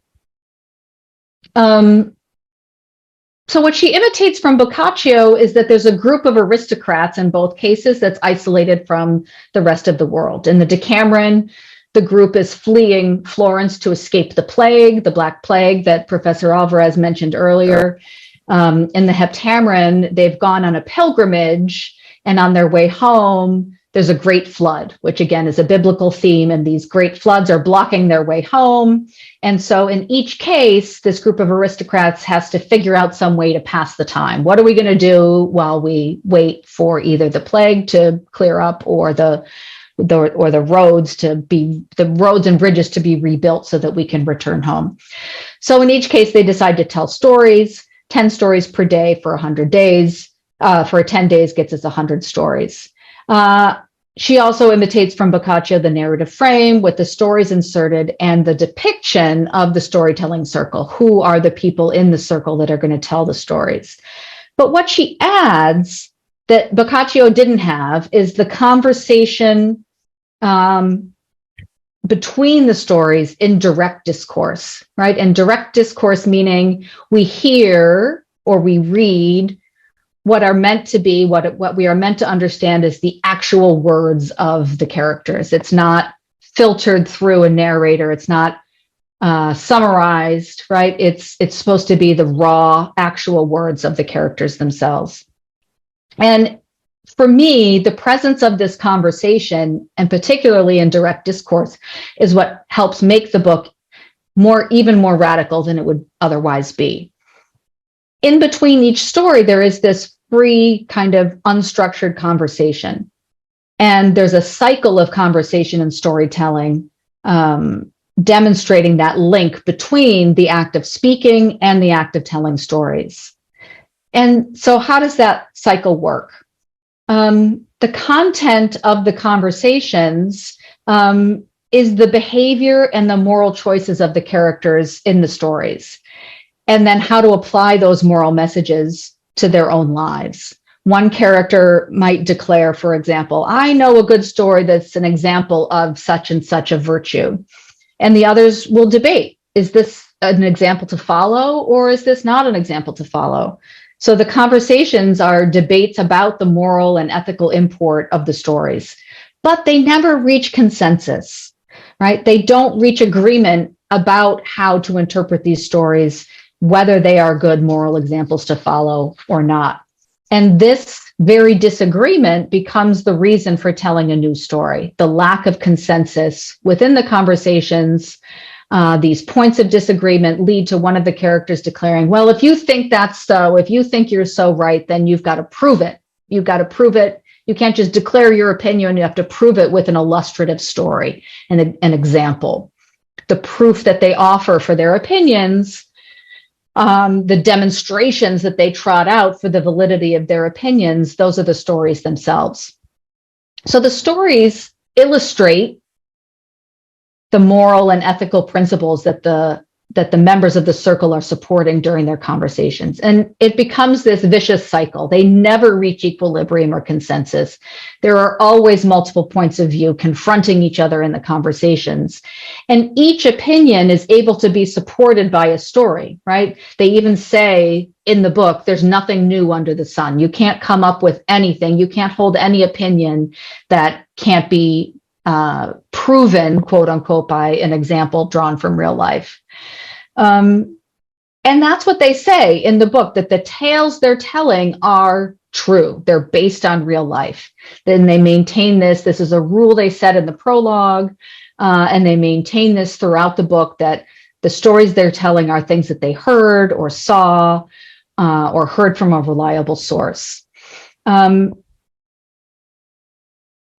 So what she imitates from Boccaccio is that there's a group of aristocrats in both cases that's isolated from the rest of the world. In the Decameron, the group is fleeing Florence to escape the plague, the Black Plague that Professor Alvarez mentioned earlier. In the Heptameron, they've gone on a pilgrimage, and on their way home, there's a great flood, which again is a biblical theme, and these great floods are blocking their way home. And so in each case, this group of aristocrats has to figure out some way to pass the time. What are we going to do while we wait for either the plague to clear up or the roads and bridges to be rebuilt so that we can return home? So in each case, they decide to tell stories, 10 stories per day for 100 days. for 10 days gets us 100 stories. She also imitates from Boccaccio the narrative frame with the stories inserted and the depiction of the storytelling circle. Who are the people in the circle that are going to tell the stories? But what she adds that Boccaccio didn't have is the conversation between the stories in direct discourse, right? And direct discourse meaning we hear or we read what are meant to be, what we are meant to understand is the actual words of the characters. It's not filtered through a narrator. It's not summarized, right? It's supposed to be the raw, actual words of the characters themselves. And for me, the presence of this conversation, and particularly in direct discourse, is what helps make the book even more radical than it would otherwise be. In between each story, there is this free kind of unstructured conversation. And there's a cycle of conversation and storytelling demonstrating that link between the act of speaking and the act of telling stories. And so how does that cycle work? The content of the conversations is the behavior and the moral choices of the characters in the stories, and then how to apply those moral messages to their own lives. One character might declare, for example, I know a good story that's an example of such and such a virtue. And the others will debate, is this an example to follow, or is this not an example to follow? So the conversations are debates about the moral and ethical import of the stories, but they never reach consensus, right? They don't reach agreement about how to interpret these stories, whether they are good moral examples to follow or not. And this very disagreement becomes the reason for telling a new story. The lack of consensus within the conversations, these points of disagreement lead to one of the characters declaring, well, if you think that's so, if you think you're so right, then you've got to prove it. You've got to prove it. You can't just declare your opinion. You have to prove it with an illustrative story and an example. The proof that they offer for their opinions, the demonstrations that they trot out for the validity of their opinions, those are the stories themselves. So the stories illustrate the moral and ethical principles that the members of the circle are supporting during their conversations. And it becomes this vicious cycle. They never reach equilibrium or consensus. There are always multiple points of view confronting each other in the conversations. And each opinion is able to be supported by a story, right? They even say in the book, there's nothing new under the sun. You can't come up with anything. You can't hold any opinion that can't be proven, quote unquote, by an example drawn from real life. And that's what they say in the book, that the tales they're telling are true. They're based on real life. Then they maintain this. This is a rule they set in the prologue, and they maintain this throughout the book, that the stories they're telling are things that they heard or saw or heard from a reliable source.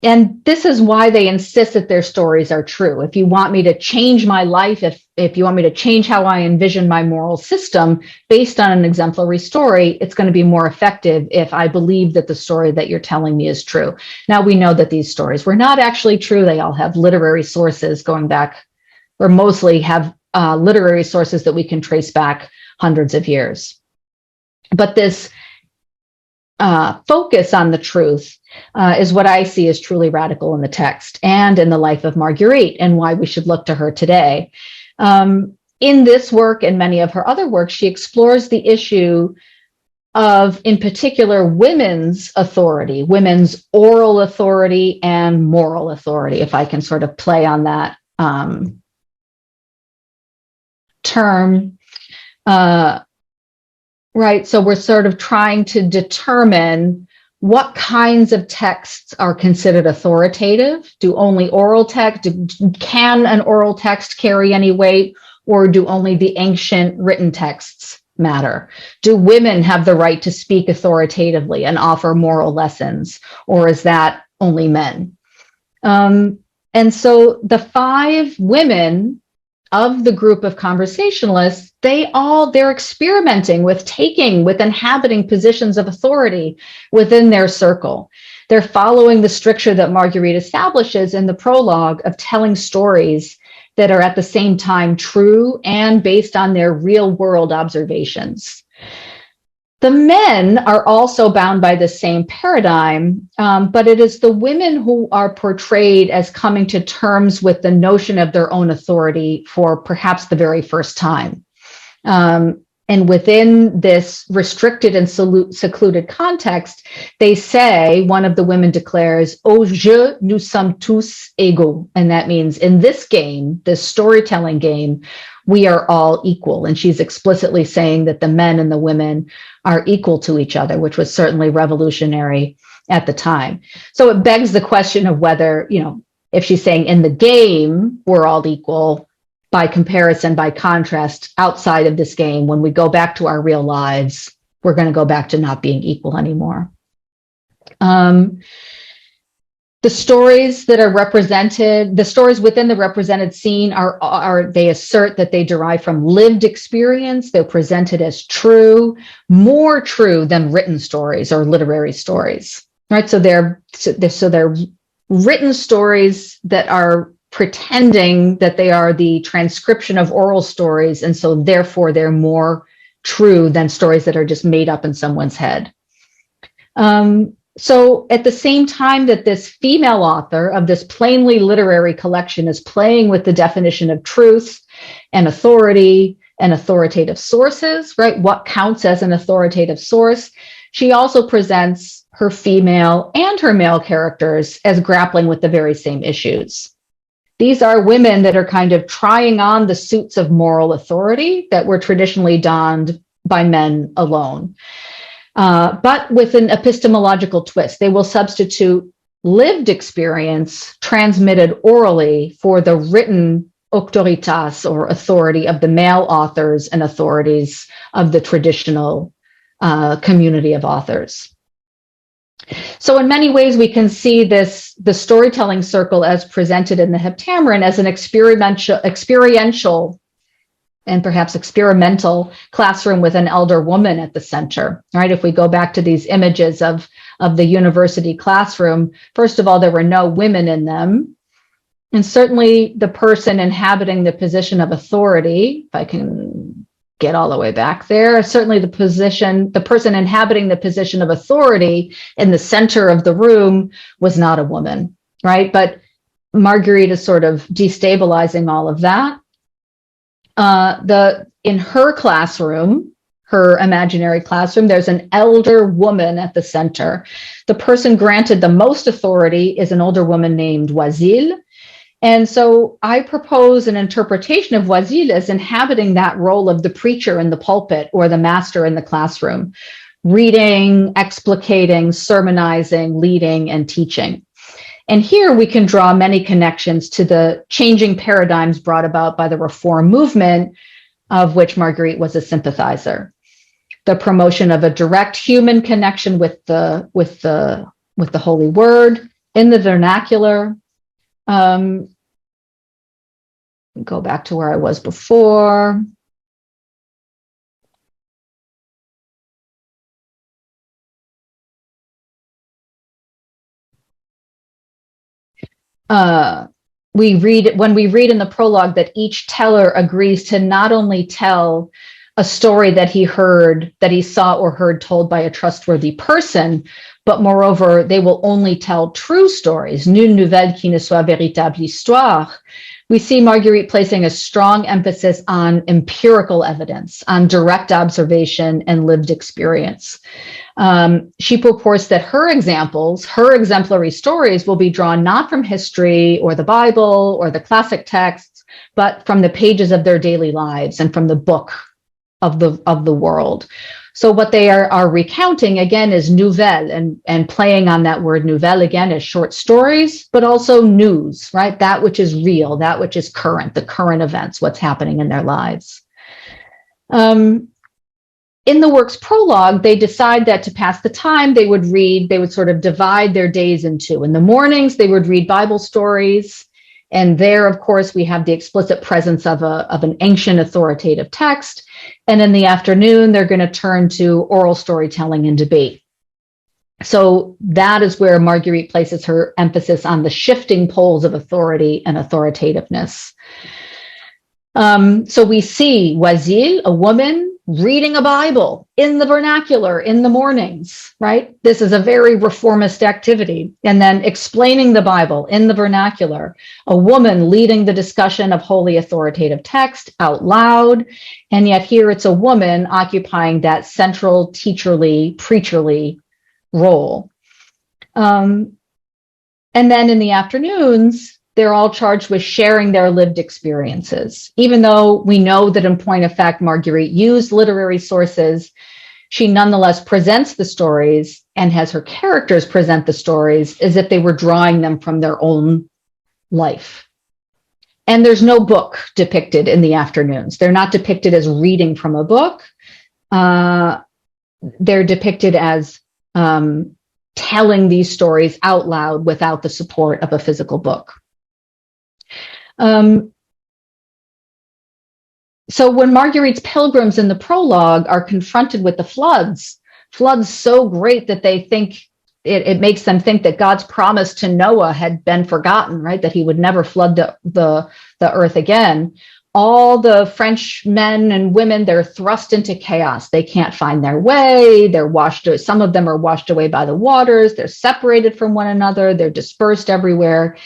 And this is why they insist that their stories are true. If you want me to change my life, if you want me to change how I envision my moral system based on an exemplary story, it's going to be more effective if I believe that the story that you're telling me is true. Now, we know that these stories were not actually true. They all have literary sources going back, or mostly have literary sources that we can trace back hundreds of years. But this focus on the truth is what I see as truly radical in the text and in the life of Marguerite, and why we should look to her today. In this work and many of her other works, she explores the issue of, in particular, women's authority, women's oral authority and moral authority, if I can sort of play on that term. Right, so we're sort of trying to determine what kinds of texts are considered authoritative. Do only oral text, can an oral text carry any weight, or do only the ancient written texts matter? Do women have the right to speak authoritatively and offer moral lessons, or is that only men? And so the 5 women of the group of conversationalists, they're experimenting with inhabiting positions of authority within their circle. They're following the stricture that Marguerite establishes in the prologue of telling stories that are at the same time true and based on their real world observations. The men are also bound by the same paradigm, but it is the women who are portrayed as coming to terms with the notion of their own authority for perhaps the very first time. And within this restricted and secluded context, they say, one of the women declares, "Au jeu, nous sommes tous égaux." And that means in this game, this storytelling game, we are all equal. And she's explicitly saying that the men and the women are equal to each other, which was certainly revolutionary at the time. So it begs the question of whether, if she's saying in the game, we're all equal, by comparison, by contrast, outside of this game, when we go back to our real lives, we're going to go back to not being equal anymore. The stories that are represented, the stories within the represented scene they assert that they derive from lived experience. They're presented as true, more true than written stories or literary stories, right? So they're written stories that are pretending that they are the transcription of oral stories, and so therefore they're more true than stories that are just made up in someone's head. So at the same time that this female author of this plainly literary collection is playing with the definition of truth and authority and authoritative sources, right? What counts as an authoritative source? She also presents her female and her male characters as grappling with the very same issues. These are women that are kind of trying on the suits of moral authority that were traditionally donned by men alone. But with an epistemological twist, they will substitute lived experience transmitted orally for the written auctoritas or authority of the male authors and authorities of the traditional community of authors. So in many ways, we can see the storytelling circle as presented in the Heptameron as an experiential and perhaps experimental classroom with an elder woman at the center, right? If we go back to these images of the university classroom, first of all, there were no women in them. And certainly the person inhabiting the position of authority, if I can get all the way back there, certainly the person inhabiting the position of authority in the center of the room was not a woman, right? But Marguerite is sort of destabilizing all of that. In her classroom, her imaginary classroom, there's an elder woman at the center. The person granted the most authority is an older woman named Oisille. And so I propose an interpretation of Oisille as inhabiting that role of the preacher in the pulpit or the master in the classroom, reading, explicating, sermonizing, leading, and teaching. And here we can draw many connections to the changing paradigms brought about by the Reform movement, of which Marguerite was a sympathizer. The promotion of a direct human connection with the Holy Word in the vernacular. Go back to where I was before. We read in the prologue that each teller agrees to not only tell a story that he saw or heard told by a trustworthy person, but moreover, they will only tell true stories, nulle nouvelle qui ne soit véritable histoire. We see Marguerite placing a strong emphasis on empirical evidence, on direct observation and lived experience. She purports that her exemplary stories will be drawn not from history or the Bible or the classic texts, but from the pages of their daily lives and from the book of the world. So what they are recounting again is nouvelle, and playing on that word nouvelle again is short stories, but also news, right? That which is real, that which is current, the current events, what's happening in their lives. In the work's prologue, they decide that to pass the time, they would sort of divide their days in two. In the mornings, they would read Bible stories, And there, of course, we have the explicit presence of an ancient authoritative text. And in the afternoon, they're going to turn to oral storytelling and debate. So that is where Marguerite places her emphasis on the shifting poles of authority and authoritativeness. So we see Oisille, a woman, reading a Bible in the vernacular in the mornings, right? This is a very reformist activity. And then explaining the Bible in the vernacular, a woman leading the discussion of holy authoritative text out loud. And yet here it's a woman occupying that central teacherly, preacherly role. And then in the afternoons, they're all charged with sharing their lived experiences. Even though we know that in point of fact, Marguerite used literary sources, she nonetheless presents the stories and has her characters present the stories as if they were drawing them from their own life. And there's no book depicted in the afternoons. They're not depicted as reading from a book. They're depicted as telling these stories out loud without the support of a physical book. So when Marguerite's pilgrims in the prologue are confronted with the floods so great that they think it makes them think that God's promise to Noah had been forgotten, right? That he would never flood the earth again. All the French men and women, they're thrust into chaos. They can't find their way. They're washed. Some of them are washed away by the waters. They're separated from one another. They're dispersed everywhere.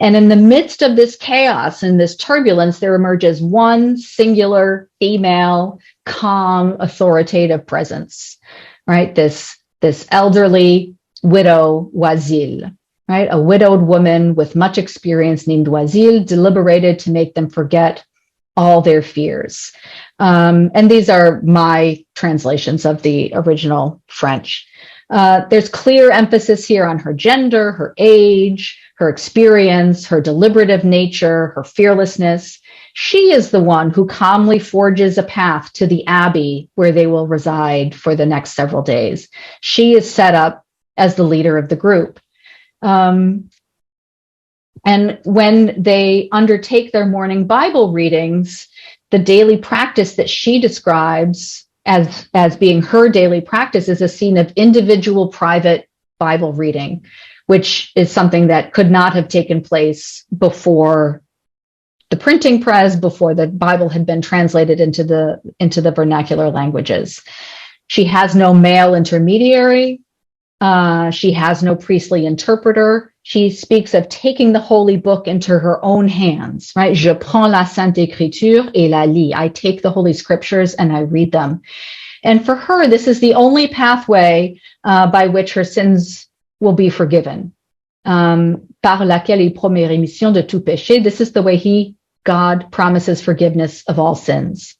And in the midst of this chaos and this turbulence, there emerges one singular, female, calm, authoritative presence, right? This elderly widow, Oisille, right? A widowed woman with much experience named Oisille, deliberated to make them forget all their fears. And these are my translations of the original French. There's clear emphasis here on her gender, her age, her experience, her deliberative nature, her fearlessness. She is the one who calmly forges a path to the abbey where they will reside for the next several days. She is set up as the leader of the group. And when they undertake their morning Bible readings, the daily practice that she describes as being her daily practice is a scene of individual private Bible reading, which is something that could not have taken place before the printing press, before the Bible had been translated into the vernacular languages. She has no male intermediary. She has no priestly interpreter. She speaks of taking the holy book into her own hands, right? Je prends la Sainte Écriture et la lis. I take the Holy Scriptures and I read them. And for her, this is the only pathway by which her sins will be forgiven. Par laquelle il promet rémission de tout péché. This is the way God promises forgiveness of all sins.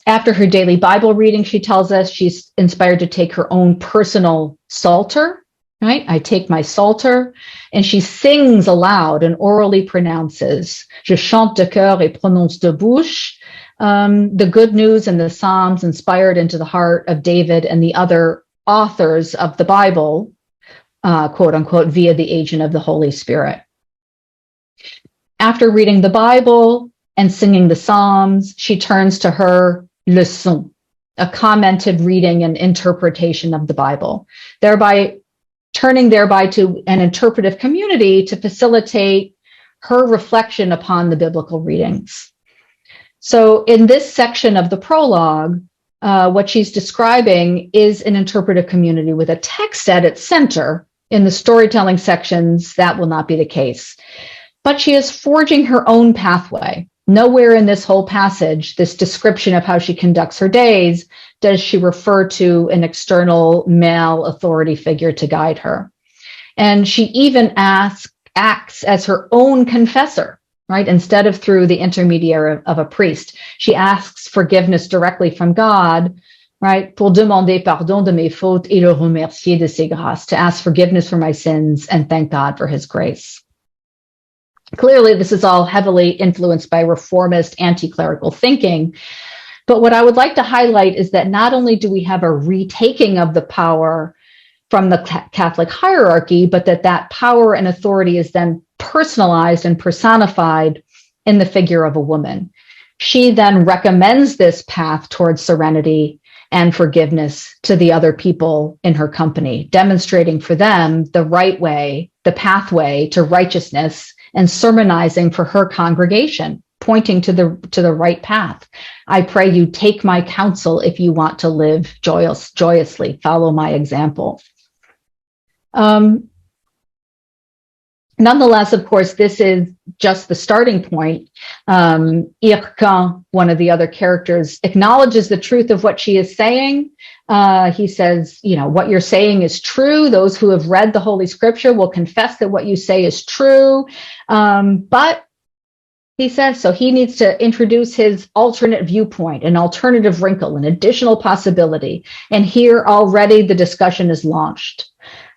After her daily Bible reading, she tells us she's inspired to take her own personal psalter, right? I take my psalter, and she sings aloud and orally pronounces, Je chante de cœur et prononce de bouche, the good news and the Psalms inspired into the heart of David and the other authors of the Bible, quote unquote, via the agent of the Holy Spirit. After reading the Bible and singing the Psalms, she turns to her leçon, a commented reading and interpretation of the Bible, turning to an interpretive community to facilitate her reflection upon the biblical readings. So in this section of the prologue, what she's describing is an interpretive community with a text at its center. In the storytelling sections, that will not be the case. But she is forging her own pathway. Nowhere in this whole passage, this description of how she conducts her days, does she refer to an external male authority figure to guide her. And she even acts as her own confessor, right? Instead of through the intermediary of a priest. She asks forgiveness directly from God, right? Pour demander pardon de mes fautes et le remercier de ses grâces, to ask forgiveness for my sins and thank God for his grace. Clearly, this is all heavily influenced by reformist anti-clerical thinking. But what I would like to highlight is that not only do we have a retaking of the power from the Catholic hierarchy, but that power and authority is then personalized and personified in the figure of a woman. She then recommends this path towards serenity and forgiveness to the other people in her company, demonstrating for them the right way, the pathway to righteousness, and sermonizing for her congregation, pointing to the right path. I pray you take my counsel if you want to live joyously, follow my example. Nonetheless, of course, this is just the starting point. Hircan, one of the other characters, acknowledges the truth of what she is saying. He says, what you're saying is true. Those who have read the Holy Scripture will confess that what you say is true. But he says, so he needs to introduce his alternate viewpoint, an alternative wrinkle, an additional possibility. And here already the discussion is launched.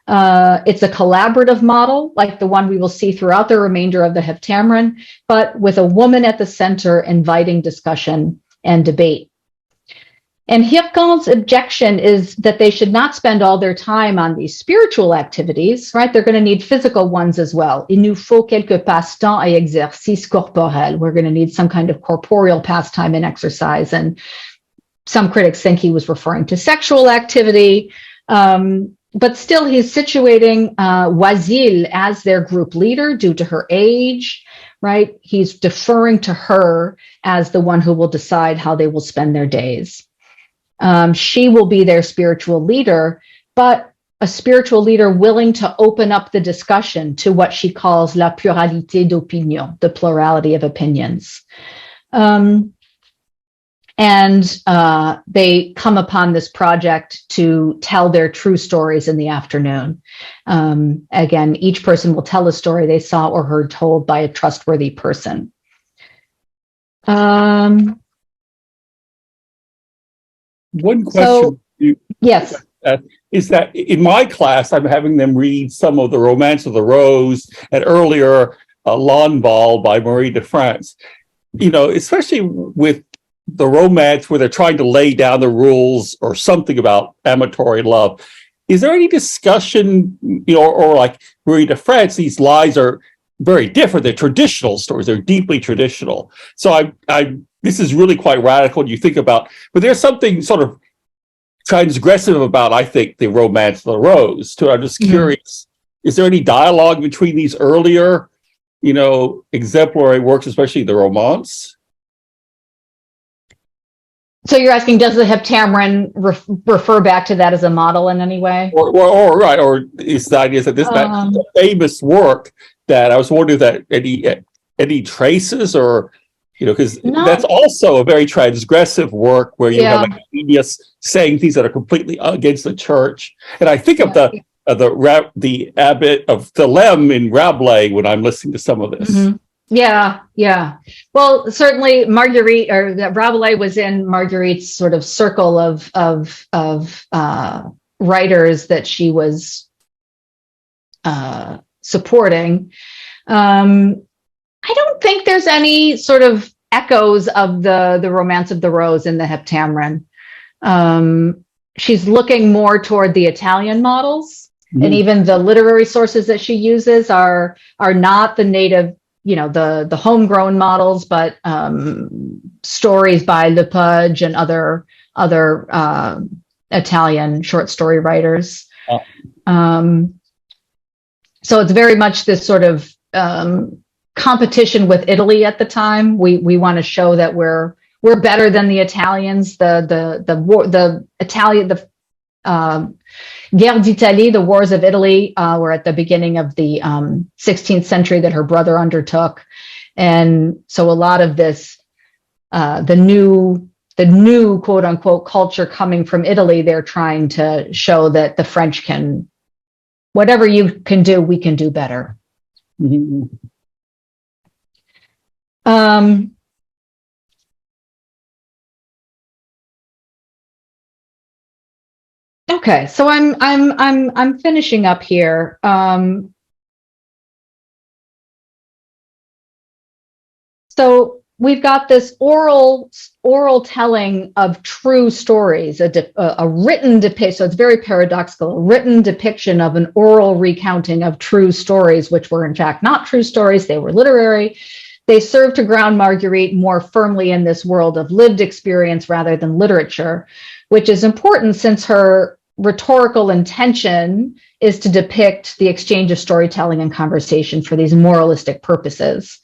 It's a collaborative model, like the one we will see throughout the remainder of the Heptameron, but with a woman at the center inviting discussion and debate. And Hircan's objection is that they should not spend all their time on these spiritual activities, right? They're going to need physical ones as well. Il nous faut quelques passe-temps et exercices corporels. We're going to need some kind of corporeal pastime and exercise. And some critics think he was referring to sexual activity. But still, he's situating Oisille as their group leader due to her age, right? He's deferring to her as the one who will decide how they will spend their days. She will be their spiritual leader, but a spiritual leader willing to open up the discussion to what she calls la pluralité d'opinion, the plurality of opinions. And they come upon this project to tell their true stories in the afternoon. Again, each person will tell a story they saw or heard told by a trustworthy person. One question. Yes. Is that in my class, I'm having them read some of the Romance of the Rose and earlier L'Envol by Marie de France. Especially with the romance where they're trying to lay down the rules or something about amatory love. Is there any discussion, or like Marie de France, these lies are very different. They're traditional stories. They're deeply traditional. So this is really quite radical when you think about, but there's something sort of transgressive about, I think, the Romance of the Rose. So I'm just curious, is there any dialogue between these earlier, exemplary works, especially the Romance? So you're asking, does the Heptameron refer back to that as a model in any way? Or is the idea that this is a famous work that I was wondering that any traces or, because that's also a very transgressive work where you have a genius saying things that are completely against the church. And I think of the abbot of Theleme in Rabelais when I'm listening to some of this. Mm-hmm. Yeah. Well, certainly Marguerite, or Rabelais was in Marguerite's sort of circle of writers that she was supporting. I don't think there's any sort of echoes of the Romance of the Rose in the Heptameron. She's looking more toward the Italian models, and even the literary sources that she uses are not the native, the homegrown models, but stories by Lepage and other Italian short story writers. So it's very much this sort of competition with Italy at the time. We want to show that we're better than the Italians. Guerre d'Italie, the Wars of Italy, were at the beginning of the 16th century that her brother undertook. And so a lot of this, the new quote unquote culture coming from Italy, they're trying to show that the French can, whatever you can do, we can do better. Mm-hmm. Okay, so I'm finishing up here. So we've got this oral telling of true stories, a written depiction. So it's very paradoxical, a written depiction of an oral recounting of true stories, which were in fact not true stories. They were literary. They serve to ground Marguerite more firmly in this world of lived experience rather than literature, which is important since her rhetorical intention is to depict the exchange of storytelling and conversation for these moralistic purposes.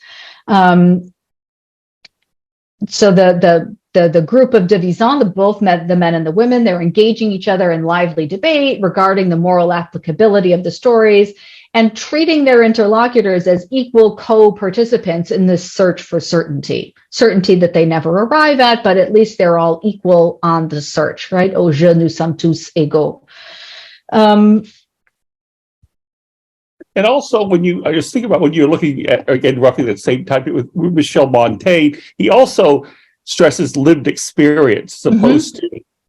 So the group of divisants, both the men and the women, they're engaging each other in lively debate regarding the moral applicability of the stories and treating their interlocutors as equal co-participants in this search for certainty that they never arrive at, but at least they're all equal on the search, right? Au jeu, nous sommes tous égaux. And also, I just think about when you're looking at, again, roughly the same time with Michel Montaigne, he also stresses lived experience, as opposed to,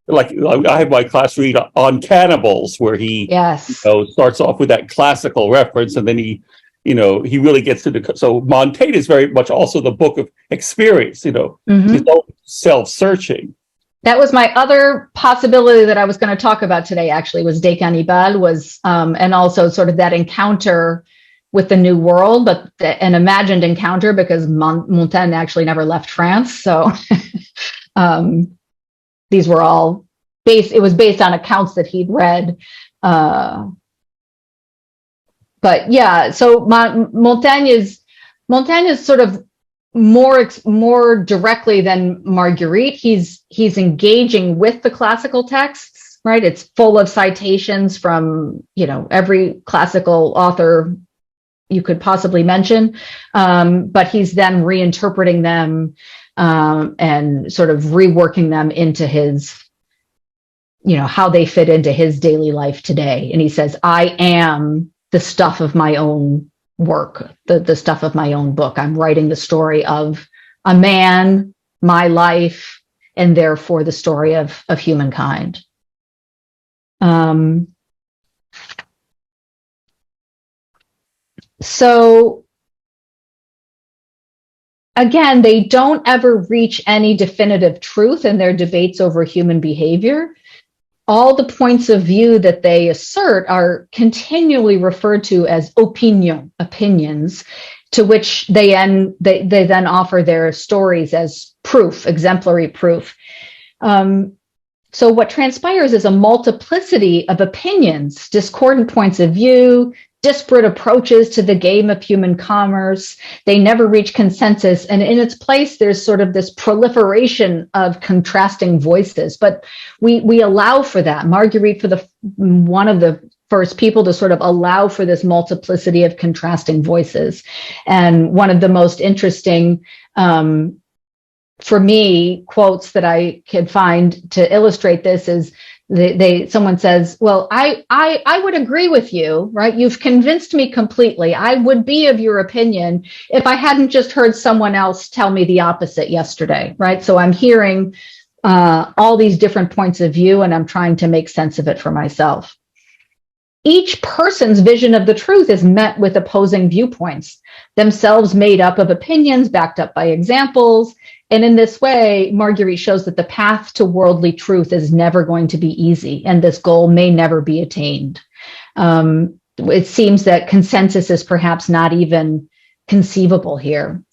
like, I have my class read on cannibals, where he starts off with that classical reference, and then he really gets into. So Montaigne is very much also the book of experience, his own self-searching. That was my other possibility that I was going to talk about today, actually, was De Cannibal, and also sort of that encounter with the New World, but an imagined encounter because Montaigne actually never left France. So these were all it was based on accounts that he'd read. But yeah, so Montaigne is sort of more directly than Marguerite. He's engaging with the classical texts, right? It's full of citations from, every classical author you could possibly mention. But he's then reinterpreting them and sort of reworking them into his, how they fit into his daily life today. And he says, I am the stuff of my own work, the stuff of my own book. I'm writing the story of a man, my life, and therefore the story of humankind. So again, they don't ever reach any definitive truth in their debates over human behavior. All the points of view that they assert are continually referred to as opinions, to which they then offer their stories as proof, exemplary proof. So what transpires is a multiplicity of opinions, discordant points of view, disparate approaches to the game of human commerce. They never reach consensus. And in its place, there's sort of this proliferation of contrasting voices. But we allow for that. Marguerite, one of the first people to sort of allow for this multiplicity of contrasting voices. And one of the most interesting, for me, quotes that I could find to illustrate this is, someone says, well, I would agree with you, right? You've convinced me completely. I would be of your opinion if I hadn't just heard someone else tell me the opposite yesterday, right? So I'm hearing all these different points of view, and I'm trying to make sense of it for myself. Each person's vision of the truth is met with opposing viewpoints, themselves made up of opinions backed up by examples. And in this way, Marguerite shows that the path to worldly truth is never going to be easy, and this goal may never be attained. It seems that consensus is perhaps not even conceivable here.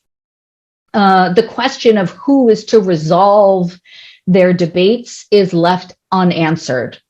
The question of who is to resolve their debates is left unanswered.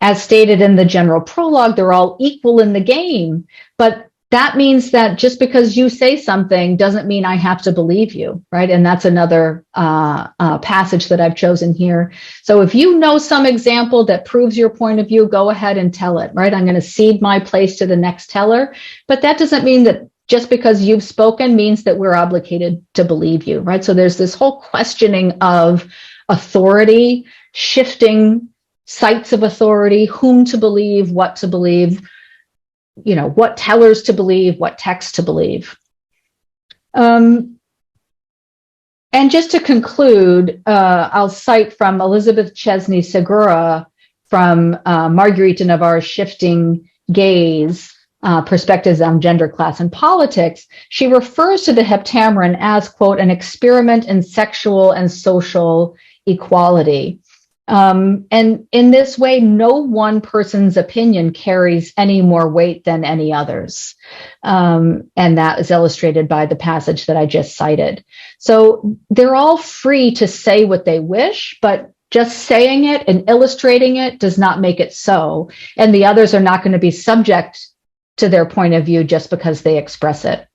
As stated in the general prologue, they're all equal in the game, but that means that just because you say something doesn't mean I have to believe you, right? And that's another passage that I've chosen here. So if you know some example that proves your point of view, go ahead and tell it, right? I'm going to cede my place to the next teller, but that doesn't mean that just because you've spoken means that we're obligated to believe you, right? So there's this whole questioning of authority, shifting sites of authority, whom to believe, what tellers to believe, what texts to believe. And just to conclude, I'll cite from Elizabeth Chesney Segura from Marguerite de Navarre's Shifting Gaze, perspectives on gender, class, and politics, she refers to the Heptameron as, quote, an experiment in sexual and social equality. And in this way, no one person's opinion carries any more weight than any other's. And that is illustrated by the passage that I just cited. So they're all free to say what they wish, but just saying it and illustrating it does not make it so. And the others are not going to be subject to their point of view just because they express it.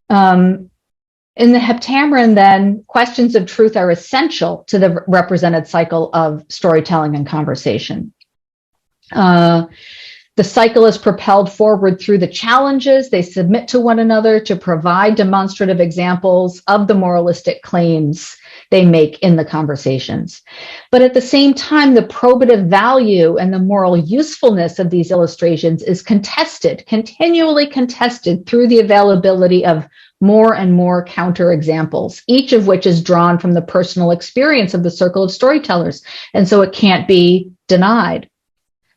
In the Heptameron, then, questions of truth are essential to the represented cycle of storytelling and conversation. The cycle is propelled forward through the challenges they submit to one another to provide demonstrative examples of the moralistic claims they make in the conversations. But at the same time, the probative value and the moral usefulness of these illustrations is contested, continually contested through the availability of more and more counterexamples, each of which is drawn from the personal experience of the circle of storytellers. And so it can't be denied.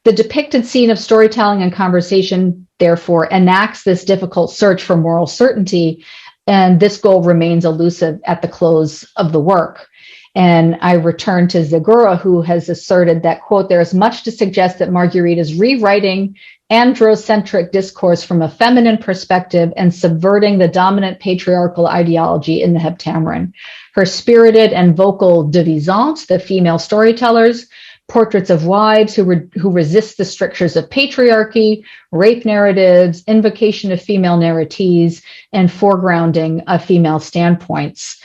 The depicted scene of storytelling and conversation, therefore, enacts this difficult search for moral certainty, and this goal remains elusive at the close of the work. And I return to Zagora, who has asserted that, quote, there is much to suggest that Marguerite is rewriting androcentric discourse from a feminine perspective and subverting the dominant patriarchal ideology in the Heptameron. Her spirited and vocal devisantes, the female storytellers, portraits of wives who resist the strictures of patriarchy, rape narratives, invocation of female narratees, and foregrounding of female standpoints.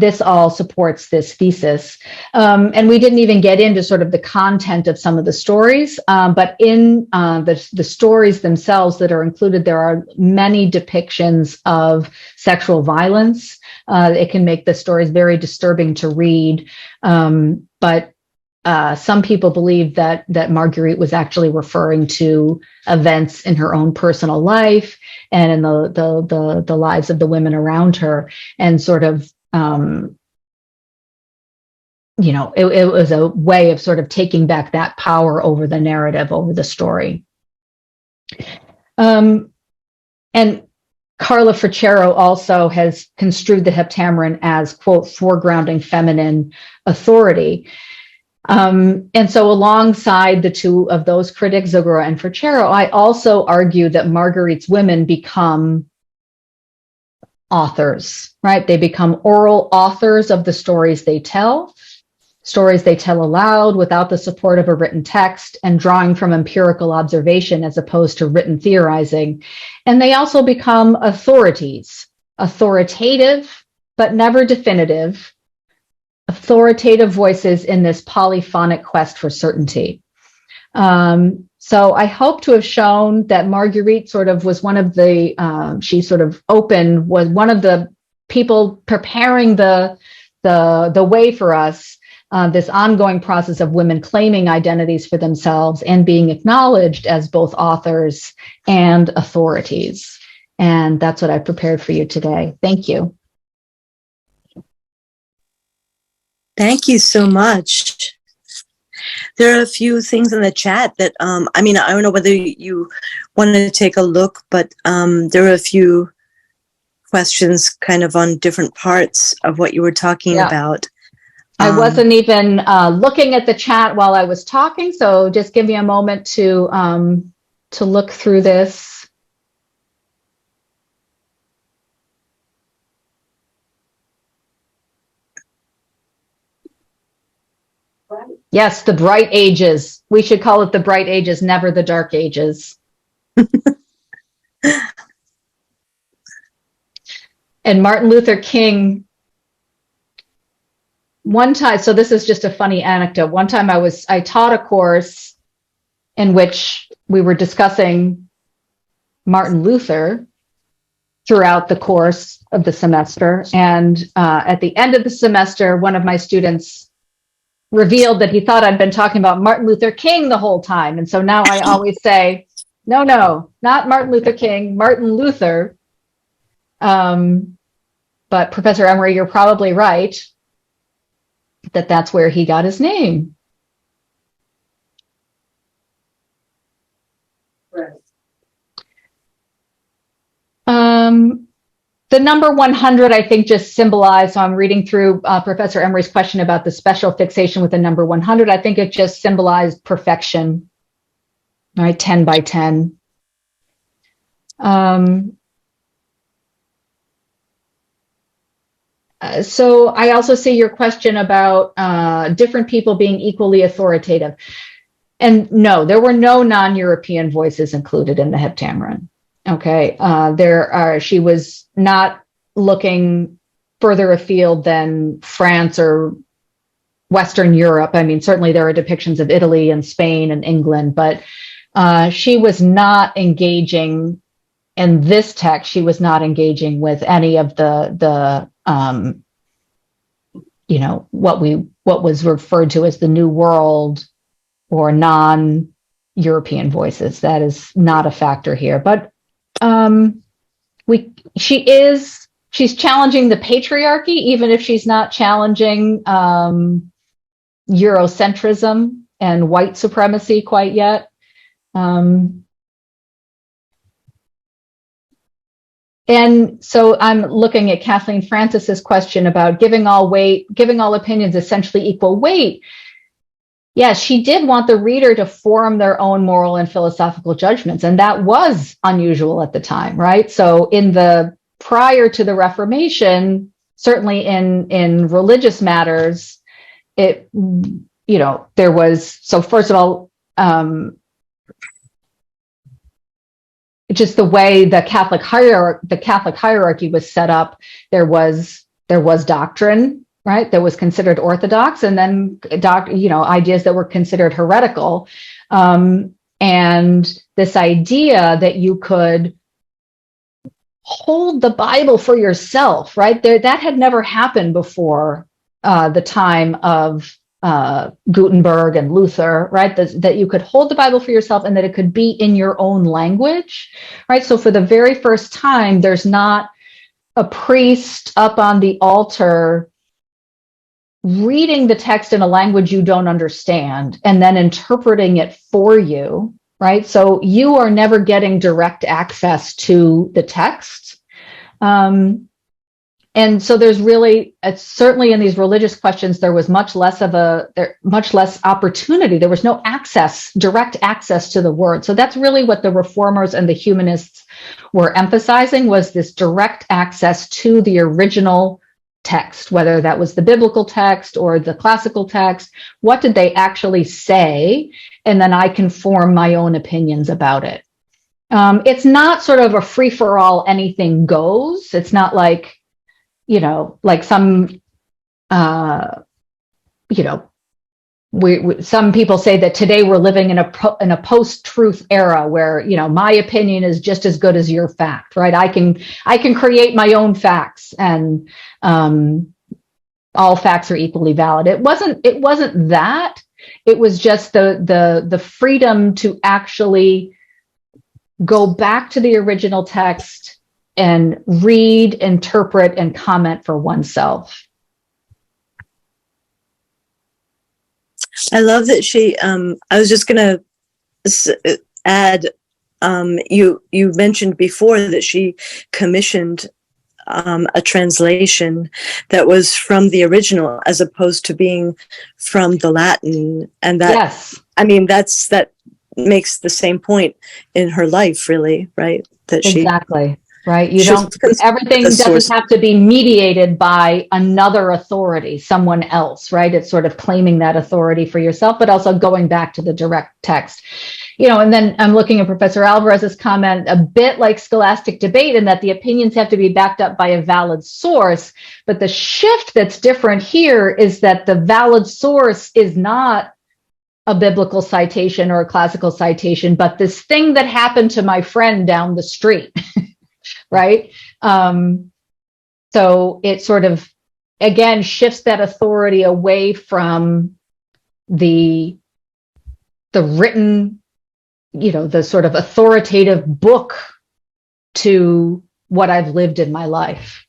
This all supports this thesis. And we didn't even get into sort of the content of some of the stories, but in the stories themselves that are included, there are many depictions of sexual violence. It can make the stories very disturbing to read, but some people believe that Marguerite was actually referring to events in her own personal life and in the lives of the women around her, and sort of it was a way of sort of taking back that power over the narrative, over the story. And Carla Fricero also has construed the Heptameron as, quote, foregrounding feminine authority. And so alongside the two of those critics, Zagora and Fricero, I also argue that Marguerite's women become authors, right? They become oral authors of the stories they tell aloud without the support of a written text and drawing from empirical observation as opposed to written theorizing. And they also become authorities, authoritative, but never definitive, authoritative voices in this polyphonic quest for certainty. So I hope to have shown that Marguerite sort of was one of the, was one of the people preparing the way for us, this ongoing process of women claiming identities for themselves and being acknowledged as both authors and authorities. And that's what I prepared for you today. Thank you. Thank you so much. There are a few things in the chat that, I don't know whether you want to take a look, but there are a few questions kind of on different parts of what you were talking about. I wasn't even looking at the chat while I was talking, so just give me a moment to look through this. Yes, the bright ages. We should call it the bright ages, never the dark ages. And Martin Luther King, one time, so this is just a funny anecdote. One time I taught a course in which we were discussing Martin Luther throughout the course of the semester. And at the end of the semester, one of my students revealed that he thought I'd been talking about Martin Luther King the whole time. And so now I always say, no, not Martin Luther King, Martin Luther. But Professor Emery, you're probably right that that's where he got his name. The number 100, I think, just symbolized, so I'm reading through Professor Emery's question about the special fixation with the number 100. I think it just symbolized perfection, right? 10 by 10. So I also see your question about different people being equally authoritative. And no, there were no non-European voices included in the Heptameron. Okay, she was not looking further afield than France or Western Europe. I mean, certainly there are depictions of Italy and Spain and England, but she was not engaging in this text. She was not engaging with any of the what was referred to as the New World or non-European voices. That is not a factor here, but she's challenging the patriarchy, even if she's not challenging Eurocentrism and white supremacy quite yet. And so I'm looking at Kathleen Francis's question about giving all opinions essentially equal weight. Yes, she did want the reader to form their own moral and philosophical judgments, and that was unusual at the time, right? So prior to the Reformation, certainly in religious matters, there was, so first of all, just the way the Catholic hierarchy was set up, there was doctrine, right, that was considered orthodox, and then ideas that were considered heretical, and this idea that you could hold the Bible for yourself, right? That had never happened before the time of Gutenberg and Luther, right? That you could hold the Bible for yourself and that it could be in your own language, right? So for the very first time, there's not a priest up on the altar reading the text in a language you don't understand and then interpreting it for you, right? So you are never getting direct access to the text. And so there's really, certainly in these religious questions, there was much less opportunity. There was no direct access to the word. So that's really what the reformers and the humanists were emphasizing, was this direct access to the original text, whether that was the biblical text or the classical text. What did they actually say? And then I can form my own opinions about it. It's not sort of a free-for-all, anything goes. It's not like, like some, some people say that today we're living in a post-truth era where, my opinion is just as good as your fact, right? I can create my own facts, and all facts are equally valid. It wasn't that. It was just the freedom to actually go back to the original text and read, interpret, and comment for oneself. I love that she, I was just going to add, you mentioned before that she commissioned a translation that was from the original as opposed to being from the Latin. And that, yes. I mean, that makes the same point in her life, really, right? That exactly. Right. Everything doesn't have to be mediated by another authority, someone else, right? It's sort of claiming that authority for yourself, but also going back to the direct text. And then I'm looking at Professor Alvarez's comment, a bit like scholastic debate, in that the opinions have to be backed up by a valid source. But the shift that's different here is that the valid source is not a biblical citation or a classical citation, but this thing that happened to my friend down the street. Right. So it sort of, again, shifts that authority away from the written, the sort of authoritative book to what I've lived in my life.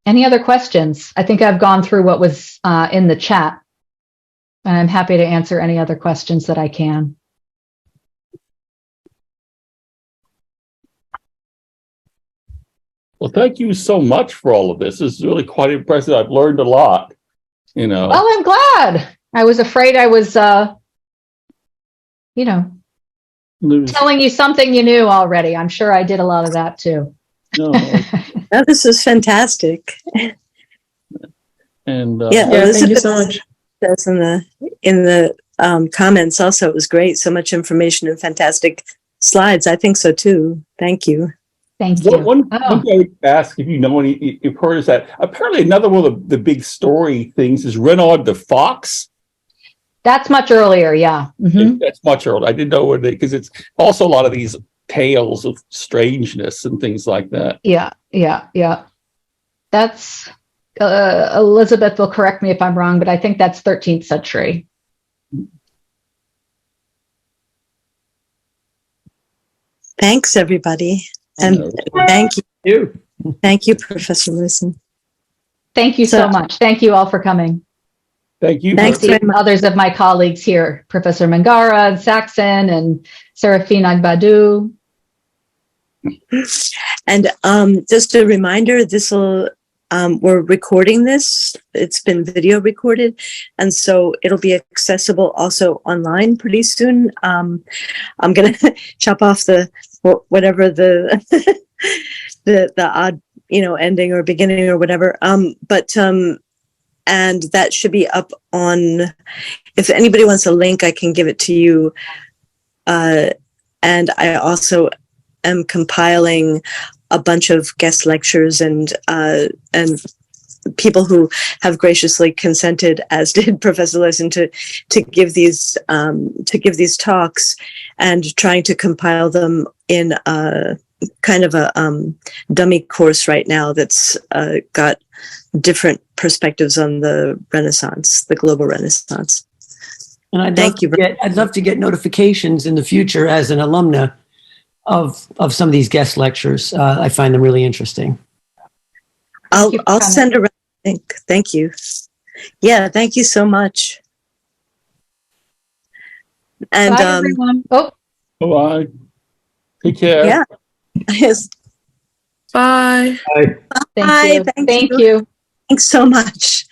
Any other questions? I think I've gone through what was in the chat, and I'm happy to answer any other questions that I can. Well, thank you so much for all of this. This is really quite impressive. I've learned a lot, you know. Well, I'm glad. I was afraid I was, you know, telling you something you knew already. I'm sure I did a lot of that too. No. No, this is fantastic. And Yeah, Yeah, thank you Elizabeth so much. says in the comments also, it was great. So much information and fantastic slides. I think so too. Thank you. Thank you. one thing I would ask if you know any, you've heard is that apparently another one of the big story things is Renaud the Fox. That's much earlier. Yeah. Mhm. That's much earlier. I didn't know what because it's also a lot of these tales of strangeness and things like that. Yeah. That's, Elizabeth will correct me if I'm wrong, but I think that's 13th century. Thanks, everybody. And thank you. Thank you, Professor Loysen. Thank you so much. Thank you all for coming. Thank you. Thanks very much. Others of my colleagues here, Professor Mangara and Saxon and Seraphine Agbadou. And just a reminder, we're recording this. It's been video recorded, and so it'll be accessible also online pretty soon. I'm gonna chop off whatever the the odd ending or beginning or whatever. And that should be up on. If anybody wants a link, I can give it to you. And I also am compiling a bunch of guest lectures and people who have graciously consented, as did Professor Loysen, to give these talks, and trying to compile them in a kind of a dummy course right now that's got different perspectives on the Renaissance, the global Renaissance. And I'd love to get notifications in the future as an alumna of some of these guest lectures. I find them really interesting. I'll send around a link. Thank you. Yeah, thank you so much. And bye, everyone. Bye. Take care. Yeah. Yes. Bye. Thank you. Thank you. Thanks so much.